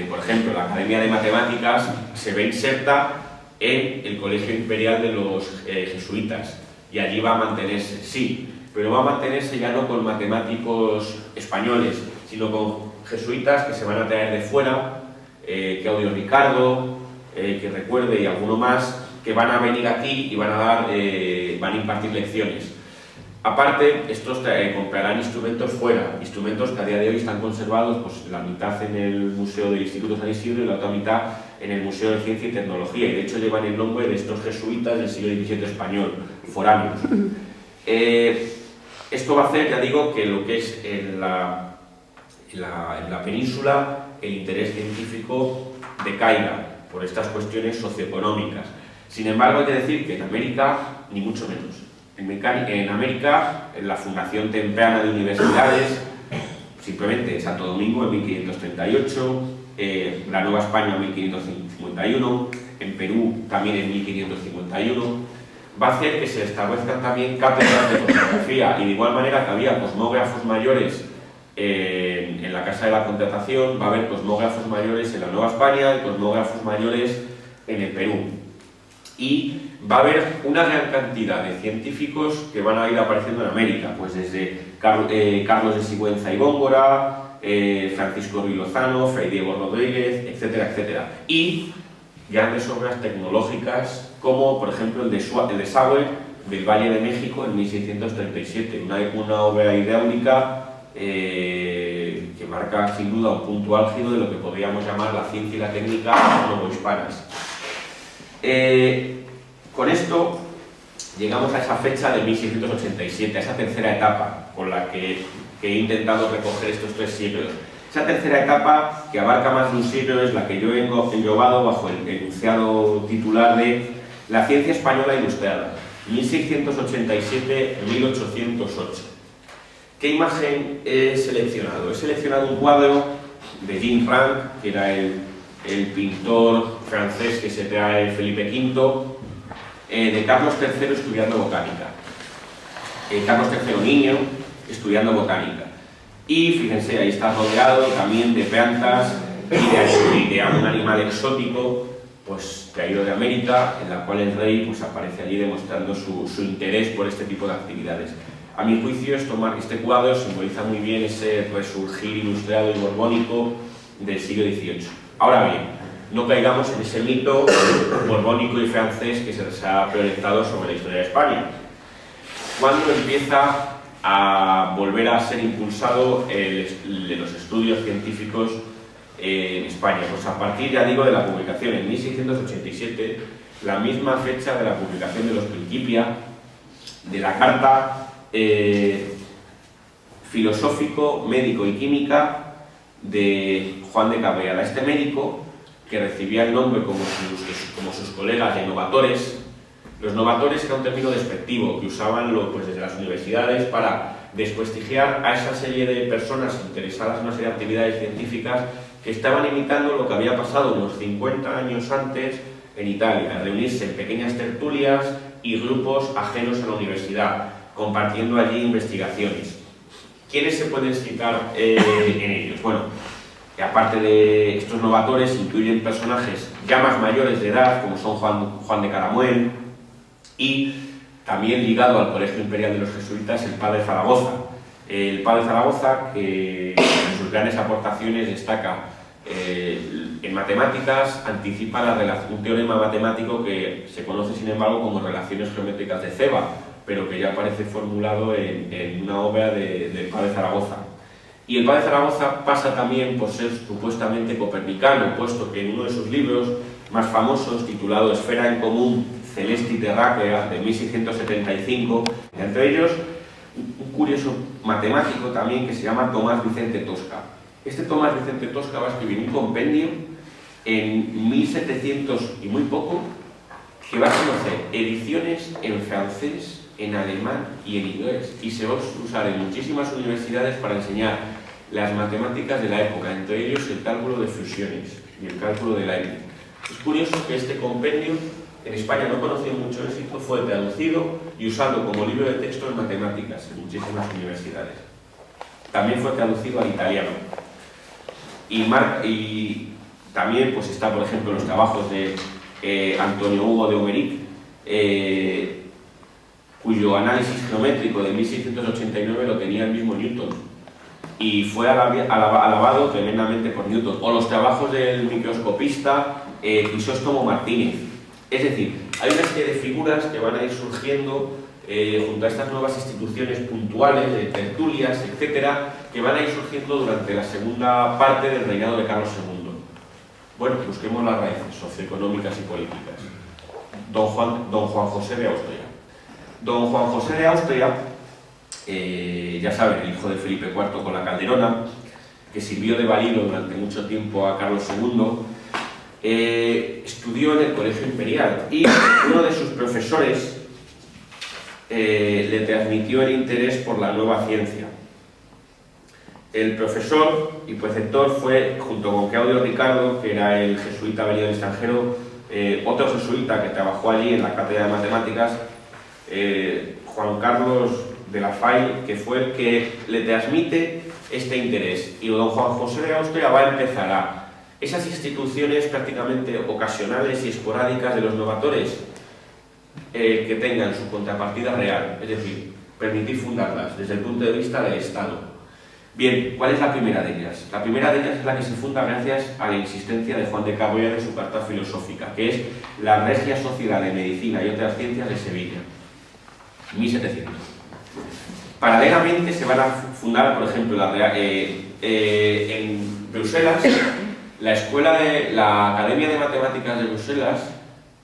Speaker 2: por ejemplo, la Academia de Matemáticas se ve inserta en el Colegio Imperial de los Jesuitas y allí va a mantenerse, sí, pero va a mantenerse ya no con matemáticos españoles, sino con jesuitas que se van a traer de fuera, Claudio Ricardo, que recuerde y alguno más, que van a venir aquí y van a impartir lecciones. Aparte, estos comprarán instrumentos fuera, instrumentos que a día de hoy están conservados, pues la mitad en el Museo del Instituto San Isidro y la otra mitad en el Museo de Ciencia y Tecnología, y de hecho llevan el nombre de estos jesuitas del siglo XVII español, foráneos. Esto va a hacer, ya digo, que lo que es en la península el interés científico decaiga por estas cuestiones socioeconómicas. Sin embargo, hay que decir que en América, ni mucho menos. En América, en la Fundación Temprana de Universidades, simplemente Santo Domingo en 1538, la Nueva España en 1551, en Perú también en 1551, va a hacer que se establezcan también cátedras de cosmografía y de igual manera que había cosmógrafos mayores en la Casa de la Contratación, va a haber cosmógrafos mayores en la Nueva España y cosmógrafos mayores en el Perú. Y va a haber una gran cantidad de científicos que van a ir apareciendo en América, pues desde Carlos de Sigüenza y Góngora, Francisco Ruiz Lozano, Fray Diego Rodríguez, etcétera, etcétera. Y grandes obras tecnológicas como, por ejemplo, el desagüe del Valle de México en 1637, una obra hidráulica que marca sin duda un punto álgido de lo que podríamos llamar la ciencia y la técnica novohispanas. Con esto llegamos a esa fecha de 1687, a esa tercera etapa con la que he intentado recoger estos 3 siglos. Esa tercera etapa, que abarca más de un siglo, es la que yo he englobado bajo el enunciado titular de La ciencia española ilustrada, 1687-1808. ¿Qué imagen he seleccionado? He seleccionado un cuadro de Jean Ranc, que era el pintor francés que se trae Felipe V, de Carlos III estudiando botánica. Carlos III niño estudiando botánica. Y fíjense, ahí está rodeado también de plantas y de un animal exótico pues, traído de América, en la cual el rey pues, aparece allí demostrando su interés por este tipo de actividades. A mi juicio, este cuadro simboliza muy bien ese resurgir ilustrado y borbónico del siglo XVIII. Ahora bien, no caigamos en ese mito borbónico y francés que se ha proyectado sobre la historia de España. ¿Cuándo empieza a volver a ser impulsado los estudios científicos en España? Pues a partir, ya digo, de la publicación en 1687, la misma fecha de la publicación de los Principia, de la carta filosófico, médico y química de Juan de Cabrera. Este médico, que recibía el nombre como sus colegas de novatores. Los novatores era un término despectivo que usaban pues, desde las universidades para desprestigiar a esa serie de personas interesadas en una serie de actividades científicas que estaban imitando lo que había pasado unos 50 años antes en Italia, reunirse en pequeñas tertulias y grupos ajenos a la universidad, compartiendo allí investigaciones. ¿Quiénes se pueden citar en ellos? Bueno, aparte de estos novatores, incluyen personajes ya más mayores de edad, como son Juan de Caramuel, y también ligado al Colegio Imperial de los Jesuitas, el padre Zaragoza. El padre Zaragoza, que en sus grandes aportaciones destaca en matemáticas, anticipa un teorema matemático que se conoce, sin embargo, como relaciones geométricas de Ceva, pero que ya aparece formulado en una obra del padre Zaragoza. Y el padre Zaragoza pasa también por ser supuestamente copernicano, puesto que en uno de sus libros más famosos, titulado Esfera en Común, Celesti Terráquea, de 1675, entre ellos un curioso matemático también que se llama Tomás Vicente Tosca. Este Tomás Vicente Tosca va a escribir un compendio en 1700 y muy poco, que va a conocer ediciones en francés, en alemán y en inglés, y se va a usar en muchísimas universidades para enseñar las matemáticas de la época, entre ellos el cálculo de fusiones y el cálculo de Leibniz. Es curioso que este compendio en España no conoció mucho éxito, fue traducido y usado como libro de texto en matemáticas en muchísimas universidades. También fue traducido al italiano. Y también pues está, por ejemplo, los trabajos de Antonio Hugo de Homeric, cuyo análisis geométrico de 1689 lo tenía el mismo Newton y fue alabado tremendamente por Newton. O los trabajos del microscopista Crisóstomo Martínez. Es decir, hay una serie de figuras que van a ir surgiendo junto a estas nuevas instituciones puntuales, de tertulias, etcétera, que van a ir surgiendo durante la segunda parte del reinado de Carlos II. Bueno, busquemos las raíces socioeconómicas y políticas. Don Juan José de Austria. Don Juan José de Austria, ya saben, el hijo de Felipe IV con la Calderona, que sirvió de valido durante mucho tiempo a Carlos II, estudió en el Colegio Imperial y uno de sus profesores le transmitió el interés por la nueva ciencia. El profesor y preceptor fue, junto con Claudio Ricardo, que era el jesuita venido del extranjero, otro jesuita que trabajó allí en la cátedra de matemáticas, Juan Carlos de la Fay, que fue el que le transmite este interés. Y don Juan José de Austria va a empezar a esas instituciones prácticamente ocasionales y esporádicas de los novatores que tengan su contrapartida real, es decir, permitir fundarlas desde el punto de vista del Estado. Bien, ¿cuál es la primera de ellas? La primera de ellas es la que se funda gracias a la insistencia de Juan de Cabrera en su carta filosófica, que es la Regia Sociedad de Medicina y otras Ciencias de Sevilla, 1700. Paralelamente se van a fundar, por ejemplo, en Bruselas, la Academia de Matemáticas de Bruselas,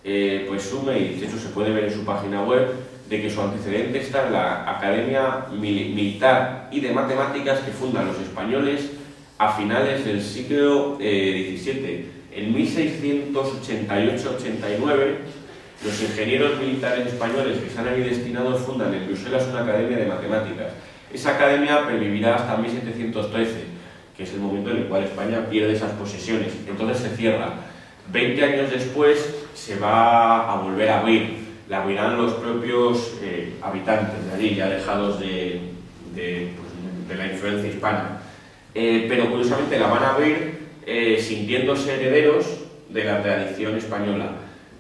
Speaker 2: pues sume, y de hecho se puede ver en su página web, de que su antecedente está en la Academia Militar y de Matemáticas que fundan los españoles a finales del siglo XVII. En 1688-89, los ingenieros militares españoles que se han ahí destinados fundan en Bruselas una Academia de Matemáticas. Esa academia pervivirá hasta 1713, que es el momento en el cual España pierde esas posesiones. Entonces se cierra. 20 años después se va a volver a abrir. La abrirán los propios habitantes de allí, ya alejados de la influencia hispana. Pero curiosamente la van a abrir sintiéndose herederos de la tradición española.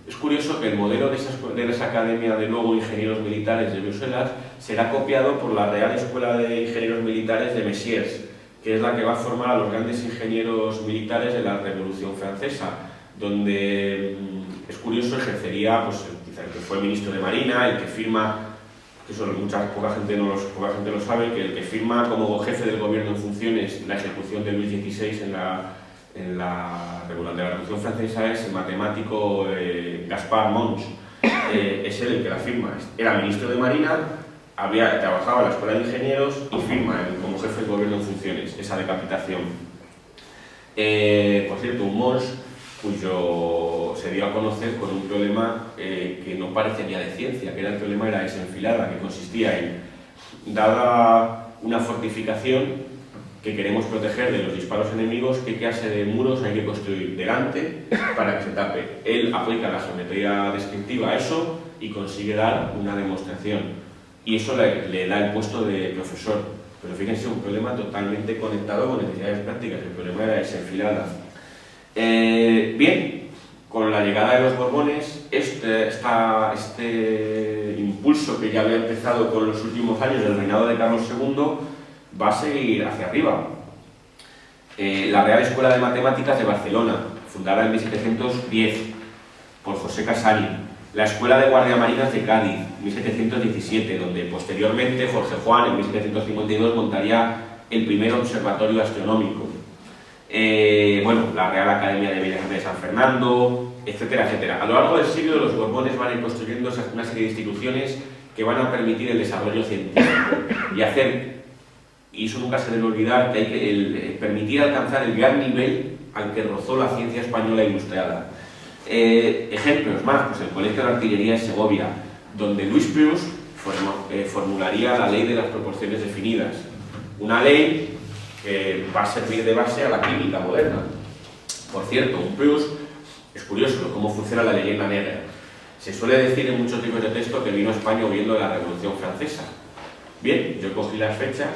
Speaker 2: Es curioso que el modelo de esa Academia de luego Ingenieros Militares de Bruselas será copiado por la Real Escuela de Ingenieros Militares de Messiers, que es la que va a formar a los grandes ingenieros militares de la Revolución Francesa, donde es curioso, ejercería pues, el que fue ministro de Marina, el que firma, que eso poca gente lo sabe, que el que firma como jefe del gobierno en funciones la ejecución de Luis XVI en la Revolución Francesa es el matemático Gaspard Monge. Es él el que la firma. Era ministro de Marina, trabajaba en la Escuela de Ingenieros y firma como jefe del gobierno en funciones esa decapitación. Por cierto, un Monge cuyo se dio a conocer con un problema que no parecería de ciencia, que era el problema de la desenfilada, que consistía en, dada una fortificación que queremos proteger de los disparos enemigos, qué clase de muros hay que construir delante para que se tape. Él aplica la geometría descriptiva a eso y consigue dar una demostración. Y eso le da el puesto de profesor. Pero fíjense, un problema totalmente conectado con necesidades prácticas, el problema de la desenfilada. Bien, con la llegada de los Borbones, este impulso que ya había empezado con los últimos años del reinado de Carlos II va a seguir hacia arriba. La Real Escuela de Matemáticas de Barcelona, fundada en 1710 por José Casari. La Escuela de Guardiamarinas de Cádiz, 1717, donde posteriormente Jorge Juan, en 1752, montaría el primer observatorio astronómico. Bueno, la Real Academia de Bellas Artes de San Fernando, etcétera, etcétera. A lo largo del siglo los Borbones van a ir construyendo una serie de instituciones que van a permitir el desarrollo científico y eso nunca se debe olvidar, que hay que permitir alcanzar el gran nivel al que rozó la ciencia española ilustrada. Ejemplos más, pues el Colegio de Artillería de Segovia, donde Luis Prus formularía la ley de las proporciones definidas, una ley que va a servir de base a la química moderna. Por cierto, un Prus, es curioso cómo funciona la leyenda negra. Se suele decir en muchos libros de texto que vino a España huyendo de la Revolución Francesa. Bien, yo cogí las fechas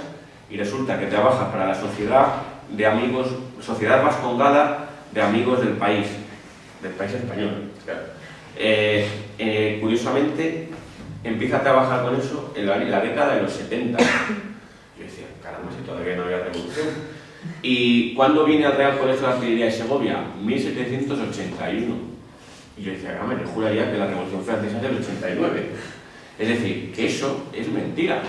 Speaker 2: y resulta que trabaja para la Sociedad de Amigos, Sociedad Vascongada de Amigos del país español. Claro. Curiosamente, empieza a trabajar con eso en la década de los 70. Yo decía, caramba, si todavía no había revolución. ¿Y cuándo viene al Real Colegio de Artillería de Segovia? 1781. Y yo decía, caramba, yo juraría que la Revolución Francesa es del 89. Es decir, que eso es mentira.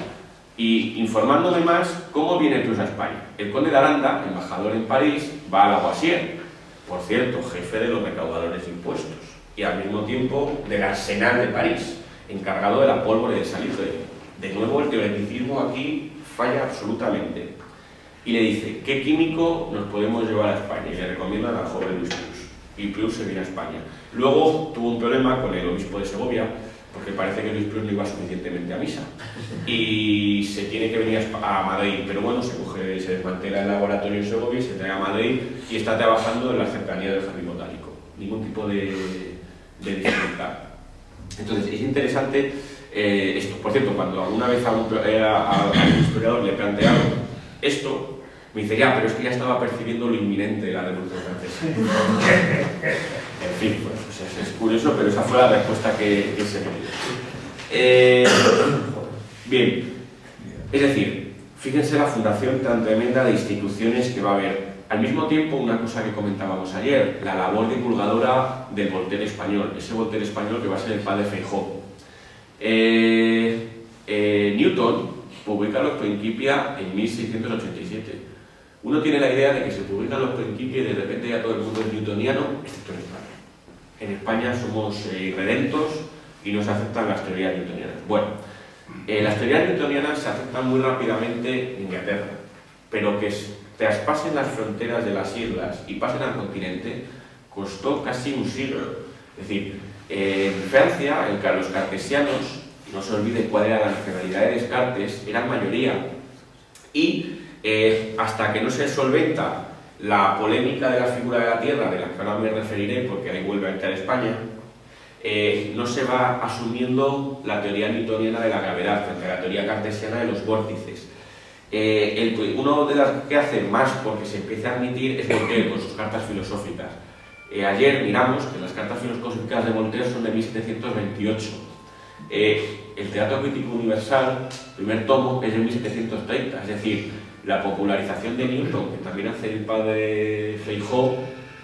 Speaker 2: Y informándome más, ¿cómo viene Prus a España? El conde de Aranda, embajador en París, va a Lavoisier, por cierto, jefe de los recaudadores de impuestos, y al mismo tiempo del Arsenal de París, encargado de la pólvora y del salitre. De nuevo, el teoreticismo aquí falla absolutamente. Y le dice, ¿qué químico nos podemos llevar a España? Y le recomiendan al joven Luis Prus. Y Prus se viene a España. Luego tuvo un problema con el obispo de Segovia, porque parece que Luis Prus no iba suficientemente a misa. Y se tiene que venir a Madrid. Pero bueno, se desmantela el laboratorio en Segovia y se trae a Madrid y está trabajando en la cercanía del jardín botánico. Ningún tipo de dificultad. Entonces, es interesante esto. Por cierto, cuando alguna vez a un historiador le plantearon esto, me dice, ya, pero es que ya estaba percibiendo lo inminente de la Revolución Francesa. En fin, pues, es curioso, pero esa fue la respuesta que se me dio. Bien, es decir, fíjense la fundación tan tremenda de instituciones que va a haber. Al mismo tiempo, una cosa que comentábamos ayer, la labor divulgadora del Voltaire español, ese Voltaire español que va a ser el padre Feijóo. Newton publica los Principia en 1687. Uno tiene la idea de que se publican los Principia y de repente ya todo el mundo es newtoniano, excepto en España. En España somos irredentos y no se aceptan las teorías newtonianas. Bueno, las teorías newtonianas se aceptan muy rápidamente en Inglaterra, pero que traspasen las fronteras de las islas y pasen al continente costó casi un siglo. Es decir, en Francia, los cartesianos, no se olvide cuál era la nacionalidad de Descartes, eran mayoría. Y hasta que no se solventa la polémica de la figura de la Tierra, de la que ahora me referiré porque ahí vuelve a entrar España, no se va asumiendo la teoría newtoniana de la gravedad frente a la teoría cartesiana de los vórtices. Uno de las que hace más porque se empieza a admitir es Voltaire con sus cartas filosóficas. Ayer miramos que las cartas filosóficas de Voltaire son de 1728. El Teatro Crítico Universal, primer tomo, es de 1730, es decir, la popularización de Newton, que también hace el padre Feijóo,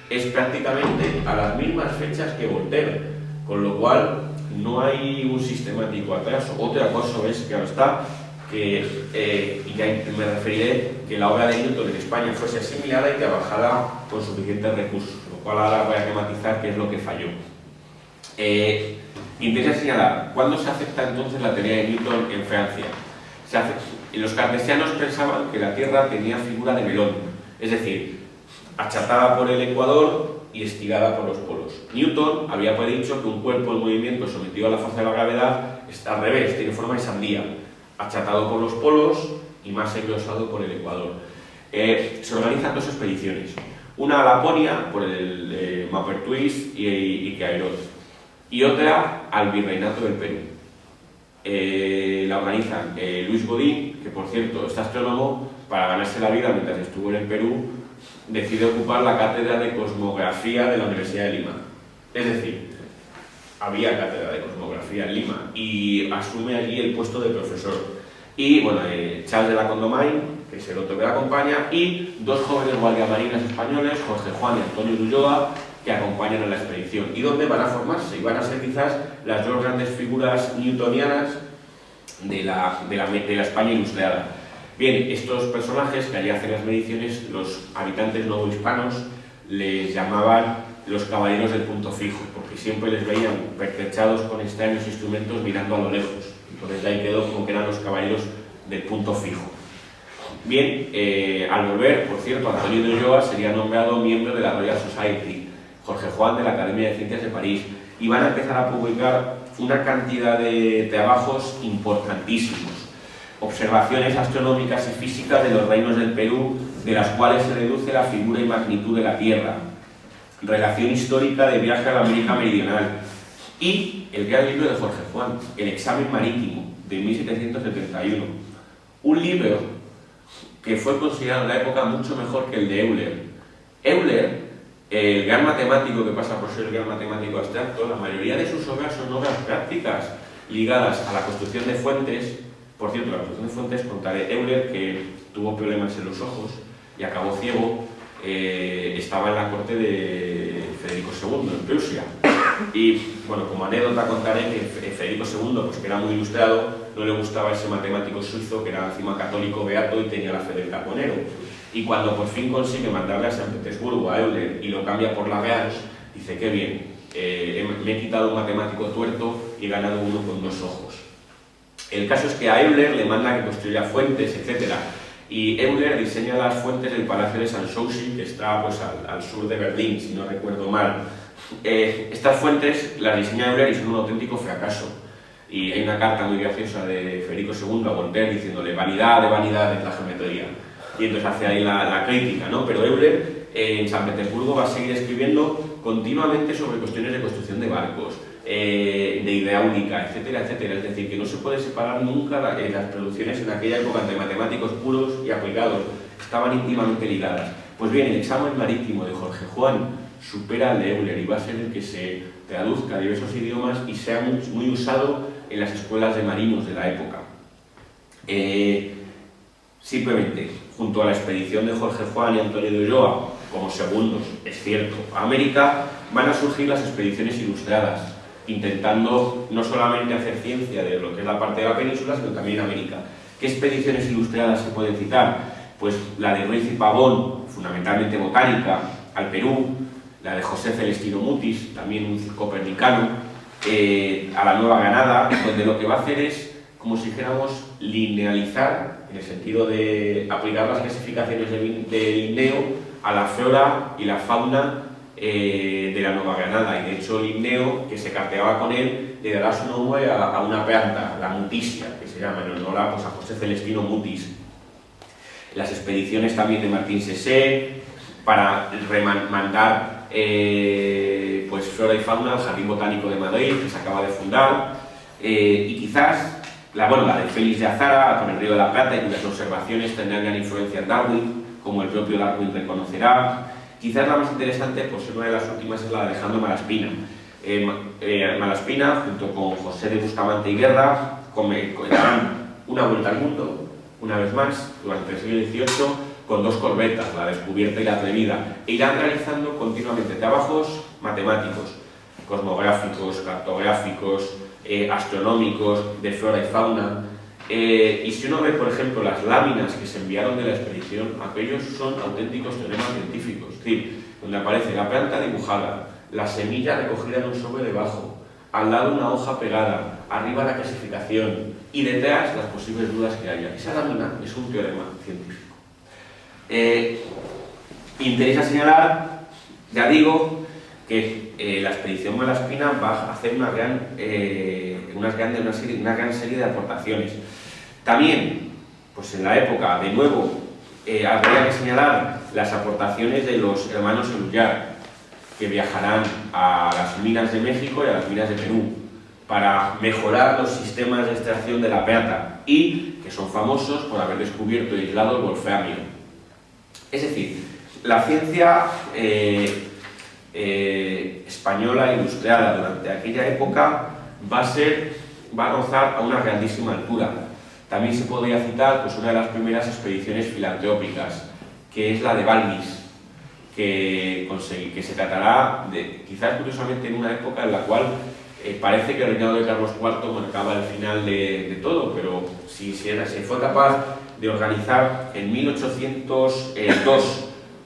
Speaker 2: es prácticamente a las mismas fechas que Voltaire, con lo cual no hay un sistemático atraso. Otra cosa es, claro está, que, y ya me referiré, que la obra de Newton en España fuese asimilada y trabajada con suficientes recursos, lo cual ahora voy a matizar qué es lo que falló. Interesa señalar, ¿cuándo se acepta entonces la teoría de Newton en Francia? Los cartesianos pensaban que la Tierra tenía figura de melón, es decir, achatada por el ecuador y estirada por los polos. Newton había predicho que un cuerpo en movimiento sometido a la fuerza de la gravedad está al revés, tiene forma de sandía, achatado por los polos y más engrosado por el ecuador. Se organizan dos expediciones, una a Laponia por el Maupertuis y Queiroz, y otra al Virreinato del Perú. La organizan Luis Godín, que por cierto es astrónomo, para ganarse la vida mientras estuvo en el Perú, decide ocupar la cátedra de cosmografía de la Universidad de Lima. Es decir, había cátedra de cosmografía en Lima y asume allí el puesto de profesor. Y bueno, Charles de la Condamine, que es el otro que la acompaña, y dos jóvenes guardiamarinas españoles, Jorge Juan y Antonio Ulloa, que acompañan a la expedición. ¿Y dónde van a formarse? Y van a ser quizás las dos grandes figuras newtonianas de la España ilustrada. Bien, estos personajes que allí hacen las mediciones, los habitantes novohispanos les llamaban los caballeros del punto fijo, porque siempre les veían pertrechados con extraños instrumentos mirando a lo lejos. Entonces de ahí quedó como que eran los caballeros del punto fijo. Bien, al volver, por cierto, Antonio de Ulloa sería nombrado miembro de la Royal Society, Jorge Juan de la Academia de Ciencias de París, y van a empezar a publicar una cantidad de trabajos importantísimos. Observaciones astronómicas y físicas de los reinos del Perú, de las cuales se deduce la figura y magnitud de la Tierra. Relación histórica de viaje a la América Meridional. Y el gran libro de Jorge Juan, El examen marítimo, de 1771. Un libro que fue considerado en la época mucho mejor que el de Euler. Euler, el gran matemático que pasa por ser el gran matemático abstracto, la mayoría de sus obras son obras prácticas ligadas a la construcción de fuentes. Por cierto, la construcción de fuentes, contaré, Euler, que tuvo problemas en los ojos y acabó ciego, estaba en la corte de Federico II, en Prusia. Y, bueno, como anécdota contaré que Federico II, pues, que era muy ilustrado, no le gustaba ese matemático suizo, que era encima católico beato y tenía la fe del carbonero. Y cuando por fin consigue mandarle a San Petersburgo a Euler y lo cambia por Lagrange, dice, qué bien, me he quitado un matemático tuerto y he ganado uno con dos ojos. El caso es que a Euler le manda que construya fuentes, etc. Y Euler diseña las fuentes del Palacio de Sanssouci, que está pues, al sur de Berlín, si no recuerdo mal. Estas fuentes las diseña Euler y son un auténtico fracaso. Y hay una carta muy graciosa de Federico II a Voltaire diciéndole vanidad de la geometría. Y entonces hace ahí la crítica, ¿no? Pero Euler en San Petersburgo va a seguir escribiendo continuamente sobre cuestiones de construcción de barcos, de hidráulica, etcétera, etcétera. Es decir, que no se puede separar nunca las producciones en aquella época entre matemáticos puros y aplicados. Estaban íntimamente ligadas. Pues bien, el examen marítimo de Jorge Juan supera al de Euler y va a ser el que se traduzca a diversos idiomas y sea muy usado en las escuelas de marinos de la época. Simplemente, junto a la expedición de Jorge Juan y Antonio de Ulloa, como segundos, es cierto, a América, van a surgir las expediciones ilustradas, intentando no solamente hacer ciencia de lo que es la parte de la península, sino también en América. ¿Qué expediciones ilustradas se pueden citar? Pues la de Ruiz y Pavón, fundamentalmente botánica, al Perú, la de José Celestino Mutis, también un copernicano, a la Nueva Granada, donde lo que va a hacer es, como si dijéramos, linealizar, en el sentido de aplicar las clasificaciones de Linneo a la flora y la fauna de la Nueva Granada. Y de hecho Linneo, que se carteaba con él, le dará su nombre a una planta, la mutisia, que se llama en honor pues, a José Celestino Mutis. Las expediciones también de Martín Sessé para mandar pues, flora y fauna al Jardín Botánico de Madrid, que se acaba de fundar, y quizás la de Félix de Azara con el Río de la Plata, y cuyas observaciones tendrán gran influencia en Darwin, como el propio Darwin reconocerá. Quizás la más interesante, pues una de las últimas, es la de Alejandro Malaspina. Malaspina, junto con José de Bustamante y Guerra, darán una vuelta al mundo, una vez más, durante el siglo XVIII, con dos corbetas, la Descubierta y la Atrevida, e irán realizando continuamente trabajos matemáticos, cosmográficos, cartográficos, astronómicos, de flora y fauna. Y si uno ve, por ejemplo, las láminas que se enviaron de la expedición, aquellos son auténticos teoremas científicos, es decir, donde aparece la planta dibujada, la semilla recogida en un sobre debajo, al lado una hoja pegada, arriba la clasificación y detrás las posibles dudas que haya. Esa lámina es un teorema científico. Interesa señalar, ya digo, que la expedición Malaspina va a hacer una gran serie de aportaciones. También, pues en la época, de nuevo, habría que señalar las aportaciones de los hermanos Eluyar, que viajarán a las minas de México y a las minas de Perú para mejorar los sistemas de extracción de la plata y que son famosos por haber descubierto y aislado el wolframio. Es decir, la ciencia española ilustrada durante aquella época va a rozar a una grandísima altura. También se podría citar pues, una de las primeras expediciones filantrópicas, que es la de Balmis, que se tratará de, quizás curiosamente en una época en la cual parece que el reinado de Carlos IV marcaba el final de todo, pero si se fue capaz de organizar en 1802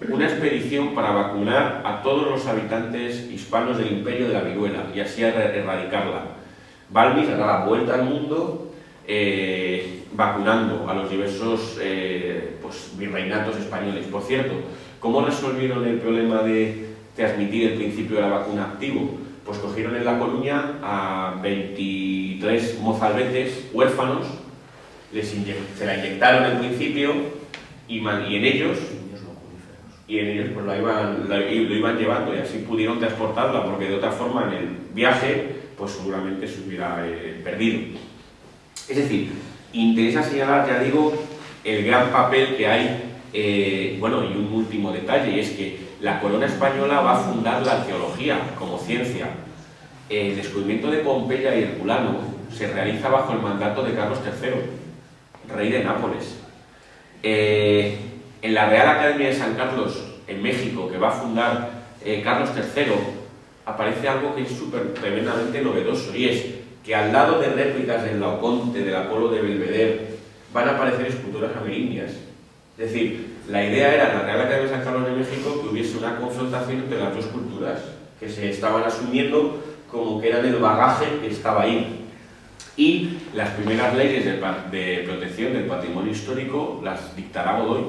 Speaker 2: una expedición para vacunar a todos los habitantes hispanos del imperio de la viruela y así erradicarla. Balmis dará la vuelta al mundo vacunando a los diversos pues, virreinatos españoles. Por cierto, ¿cómo resolvieron el problema de transmitir el principio de la vacuna activo? Pues cogieron en La Coruña a 23 mozalbetes huérfanos, se la inyectaron al principio y en ellos pues lo iban llevando y así pudieron transportarla, porque de otra forma en el viaje pues seguramente se hubiera perdido. Es decir, interesa señalar, ya digo, el gran papel que hay, bueno, y un último detalle, y es que la corona española va a fundar la arqueología como ciencia. El descubrimiento de Pompeya y Herculano se realiza bajo el mandato de Carlos III, rey de Nápoles. En la Real Academia de San Carlos, en México, que va a fundar Carlos III, aparece algo que es tremendamente novedoso, y es que al lado de réplicas del Laoconte, del Apolo de Belvedere, van a aparecer esculturas amerindias. Es decir, la idea era en la Real Academia de San Carlos de México que hubiese una confrontación entre las dos culturas, que se estaban asumiendo como que eran el bagaje que estaba ahí. Y las primeras leyes de protección del patrimonio histórico las dictará Godoy.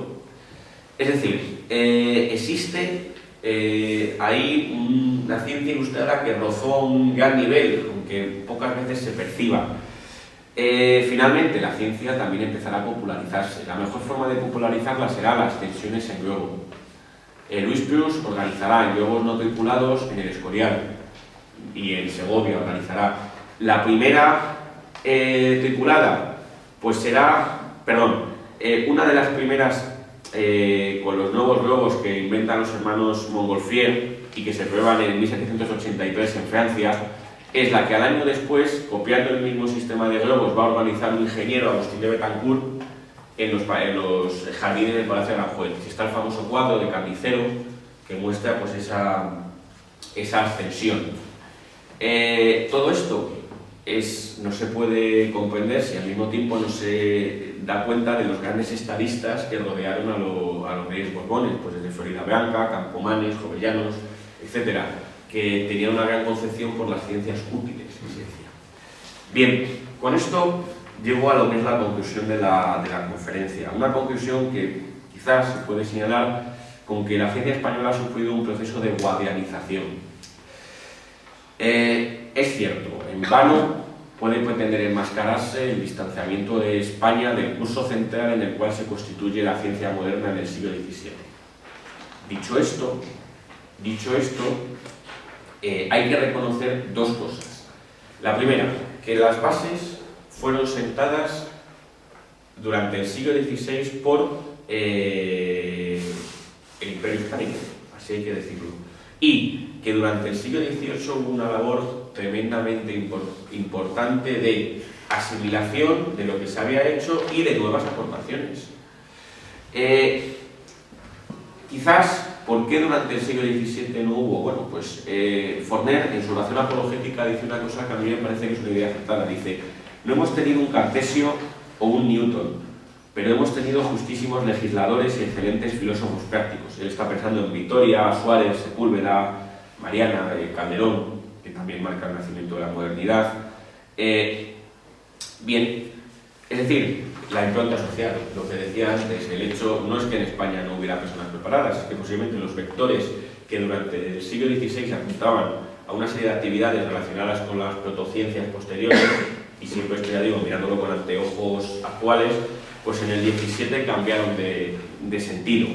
Speaker 2: Es decir, existe ahí una ciencia ilustrada que rozó a un gran nivel, aunque pocas veces se perciba. Finalmente, la ciencia también empezará a popularizarse. La mejor forma de popularizarla será las ascensiones en globo. Luis Pius organizará en globos no tripulados en el Escorial, y en Segovia organizará. La primera tripulada, pues será, una de las primeras con los nuevos globos que inventan los hermanos Montgolfier y que se prueban en 1783 en Francia, es la que al año después, copiando el mismo sistema de globos, va a organizar un ingeniero, Agustín de Betancourt, en los jardines del Palacio de Aranjuez. Está el famoso cuadro de Carnicero que muestra pues esa ascensión. Todo esto no se puede comprender si al mismo tiempo no se da cuenta de los grandes estadistas que rodearon a los reyes borbones, pues desde Floridablanca, Campomanes, Jovellanos, etcétera, que tenían una gran concepción por las ciencias útiles, que se decía. Bien, con esto llego a lo que es la conclusión de la conferencia. Una conclusión que quizás se puede señalar con que la ciencia española ha sufrido un proceso de guardianización. Es cierto, en vano puede pretender enmascararse el distanciamiento de España del curso central en el cual se constituye la ciencia moderna en el siglo XVII. Dicho esto, hay que reconocer dos cosas. La primera, que las bases fueron sentadas durante el siglo XVI por el Imperio Hispánico, así hay que decirlo, y que durante el siglo XVIII hubo una labor tremendamente importante de asimilación de lo que se había hecho y de nuevas aportaciones. Quizás, ¿por qué durante el siglo XVII no hubo? Bueno, pues Forner, en su oración apologética, dice una cosa que a mí me parece que es una idea acertada. Dice, no hemos tenido un Cartesio o un Newton, pero hemos tenido justísimos legisladores y excelentes filósofos prácticos. Él está pensando en Vitoria, Suárez, Sepúlveda, Mariana, Calderón, que también marca el nacimiento de la modernidad. Bien, es decir, la impronta social, lo que decía antes, el hecho no es que en España no hubiera personas preparadas, es que posiblemente los vectores que durante el siglo XVI apuntaban a una serie de actividades relacionadas con las protociencias posteriores, y siempre esto ya digo, mirándolo con anteojos actuales, pues en el XVII cambiaron de sentido.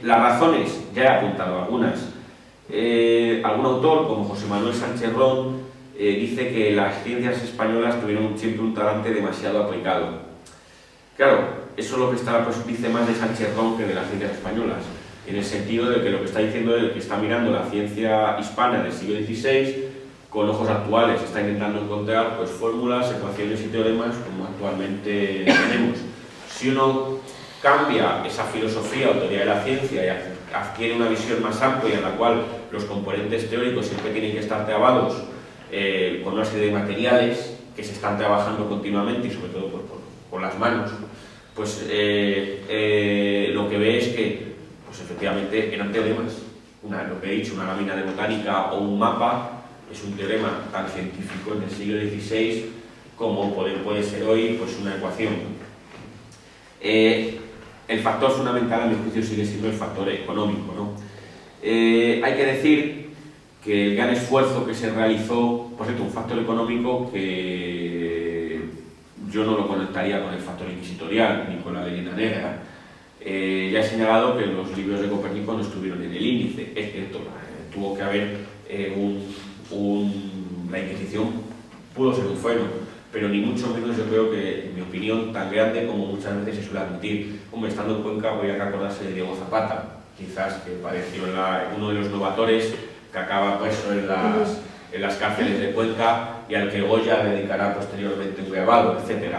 Speaker 2: Las razones, ya he apuntado algunas. Algún autor, como José Manuel Sánchez Ron, dice que las ciencias españolas tuvieron siempre un talante demasiado aplicado. Claro, eso es lo que dice más de Sánchez Ron que de las ciencias españolas, en el sentido de que lo que está diciendo es que está mirando la ciencia hispana del siglo XVI con ojos actuales, está intentando encontrar pues, fórmulas, ecuaciones y teoremas como actualmente tenemos. Si uno cambia esa filosofía o teoría de la ciencia y adquiere una visión más amplia en la cual los componentes teóricos siempre tienen que estar trabados con una serie de materiales que se están trabajando continuamente y sobre todo por las manos pues lo que ve es que, pues efectivamente, eran teoremas. Lo que he dicho, una lámina de botánica o un mapa, es un teorema tan científico en el siglo XVI como puede ser hoy pues una ecuación. El factor fundamental, a mi juicio, sigue siendo el factor económico, ¿no? Hay que decir que el gran esfuerzo que se realizó, por cierto, un factor económico que yo no lo conectaría con el factor inquisitorial ni con la leyenda negra. Ya he señalado que los libros de Copérnico no estuvieron en el índice, es cierto, tuvo que haber la Inquisición pudo ser un freno, pero ni mucho menos yo creo que, en mi opinión, tan grande como muchas veces se suele admitir. Hombre, estando en Cuenca voy a acordarse de Diego Zapata, quizás que pareció uno de los novatores que acaba preso en las cárceles de Cuenca y al que Goya dedicará posteriormente un grabado, etc.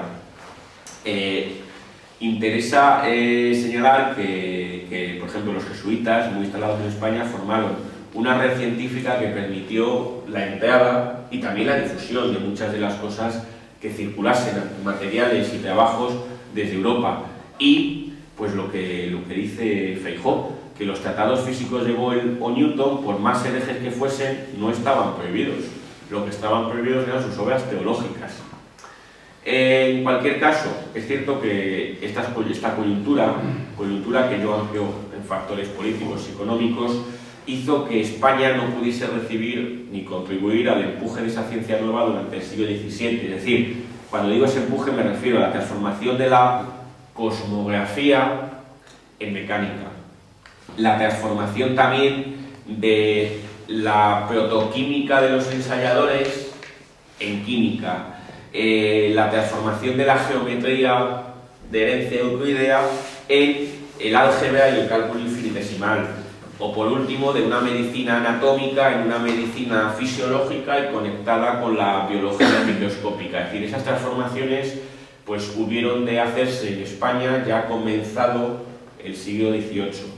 Speaker 2: Interesa señalar que, por ejemplo, los jesuitas, muy instalados en España, formaron una red científica que permitió la entrada y también la difusión de muchas de las cosas que circulasen, materiales y trabajos desde Europa. Y, pues lo que dice Feijóo, que los tratados físicos de Boyle o Newton, por más herejes que fuesen, no estaban prohibidos. Lo que estaban prohibidos eran sus obras teológicas. En cualquier caso, es cierto que esta coyuntura que yo amplio en factores políticos y económicos, hizo que España no pudiese recibir ni contribuir al empuje de esa ciencia nueva durante el siglo XVII. Es decir, cuando digo ese empuje me refiero a la transformación de la cosmografía en mecánica, la transformación también de la protoquímica de los ensayadores en química, la transformación de la geometría de herencia euclidea en el álgebra y el cálculo infinitesimal, o por último de una medicina anatómica en una medicina fisiológica y conectada con la biología microscópica. Es decir, esas transformaciones pues hubieron de hacerse en España ya comenzado el siglo XVIII.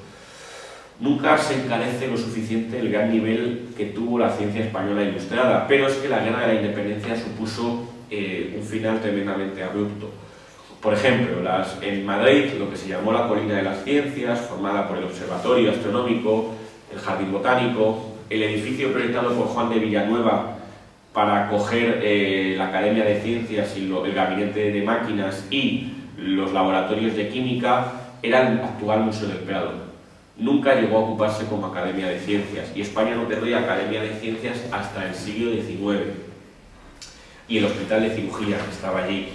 Speaker 2: Nunca se encarece lo suficiente el gran nivel que tuvo la ciencia española ilustrada, pero es que la Guerra de la Independencia supuso un final tremendamente abrupto. Por ejemplo, en Madrid, lo que se llamó la Colina de las Ciencias, formada por el Observatorio Astronómico, el Jardín Botánico, el edificio proyectado por Juan de Villanueva para acoger la Academia de Ciencias y el Gabinete de Máquinas y los laboratorios de química, era el actual Museo del Prado. Nunca llegó a ocuparse como Academia de Ciencias, y España no tendría Academia de Ciencias hasta el siglo XIX. Y el Hospital de Cirugía que estaba allí.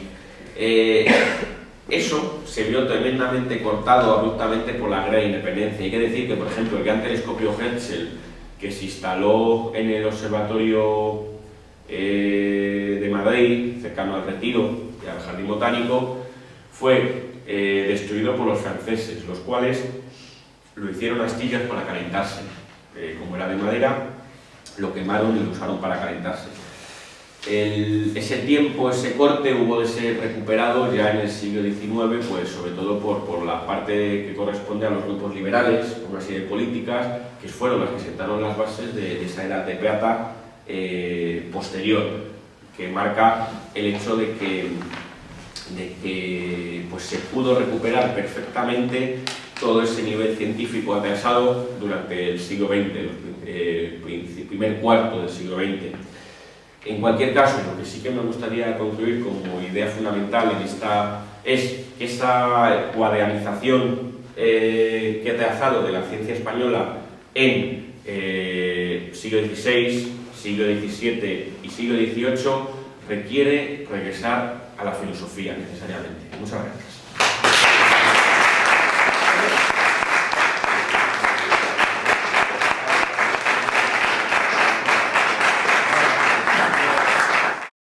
Speaker 2: Eso se vio tremendamente cortado abruptamente por la Guerra de Independencia. Hay que decir que, por ejemplo, el gran telescopio Herschel, que se instaló en el Observatorio de Madrid, cercano al Retiro y al Jardín Botánico, fue destruido por los franceses, los cuales lo hicieron astillas para calentarse. Como era de madera, lo quemaron y lo usaron para calentarse. Ese tiempo, ese corte, hubo de ser recuperado ya en el siglo XIX, pues sobre todo por la parte que corresponde a los grupos liberales, una serie de políticas que fueron las que sentaron las bases de esa edad de plata posterior, que marca el hecho de que pues se pudo recuperar perfectamente todo ese nivel científico atrasado durante el siglo XX, el primer cuarto del siglo XX. En cualquier caso, lo que sí que me gustaría concluir como idea fundamental en es que esa cuadernización que he trazado de la ciencia española en siglo XVI, siglo XVII y siglo XVIII requiere regresar a la filosofía necesariamente. Muchas gracias.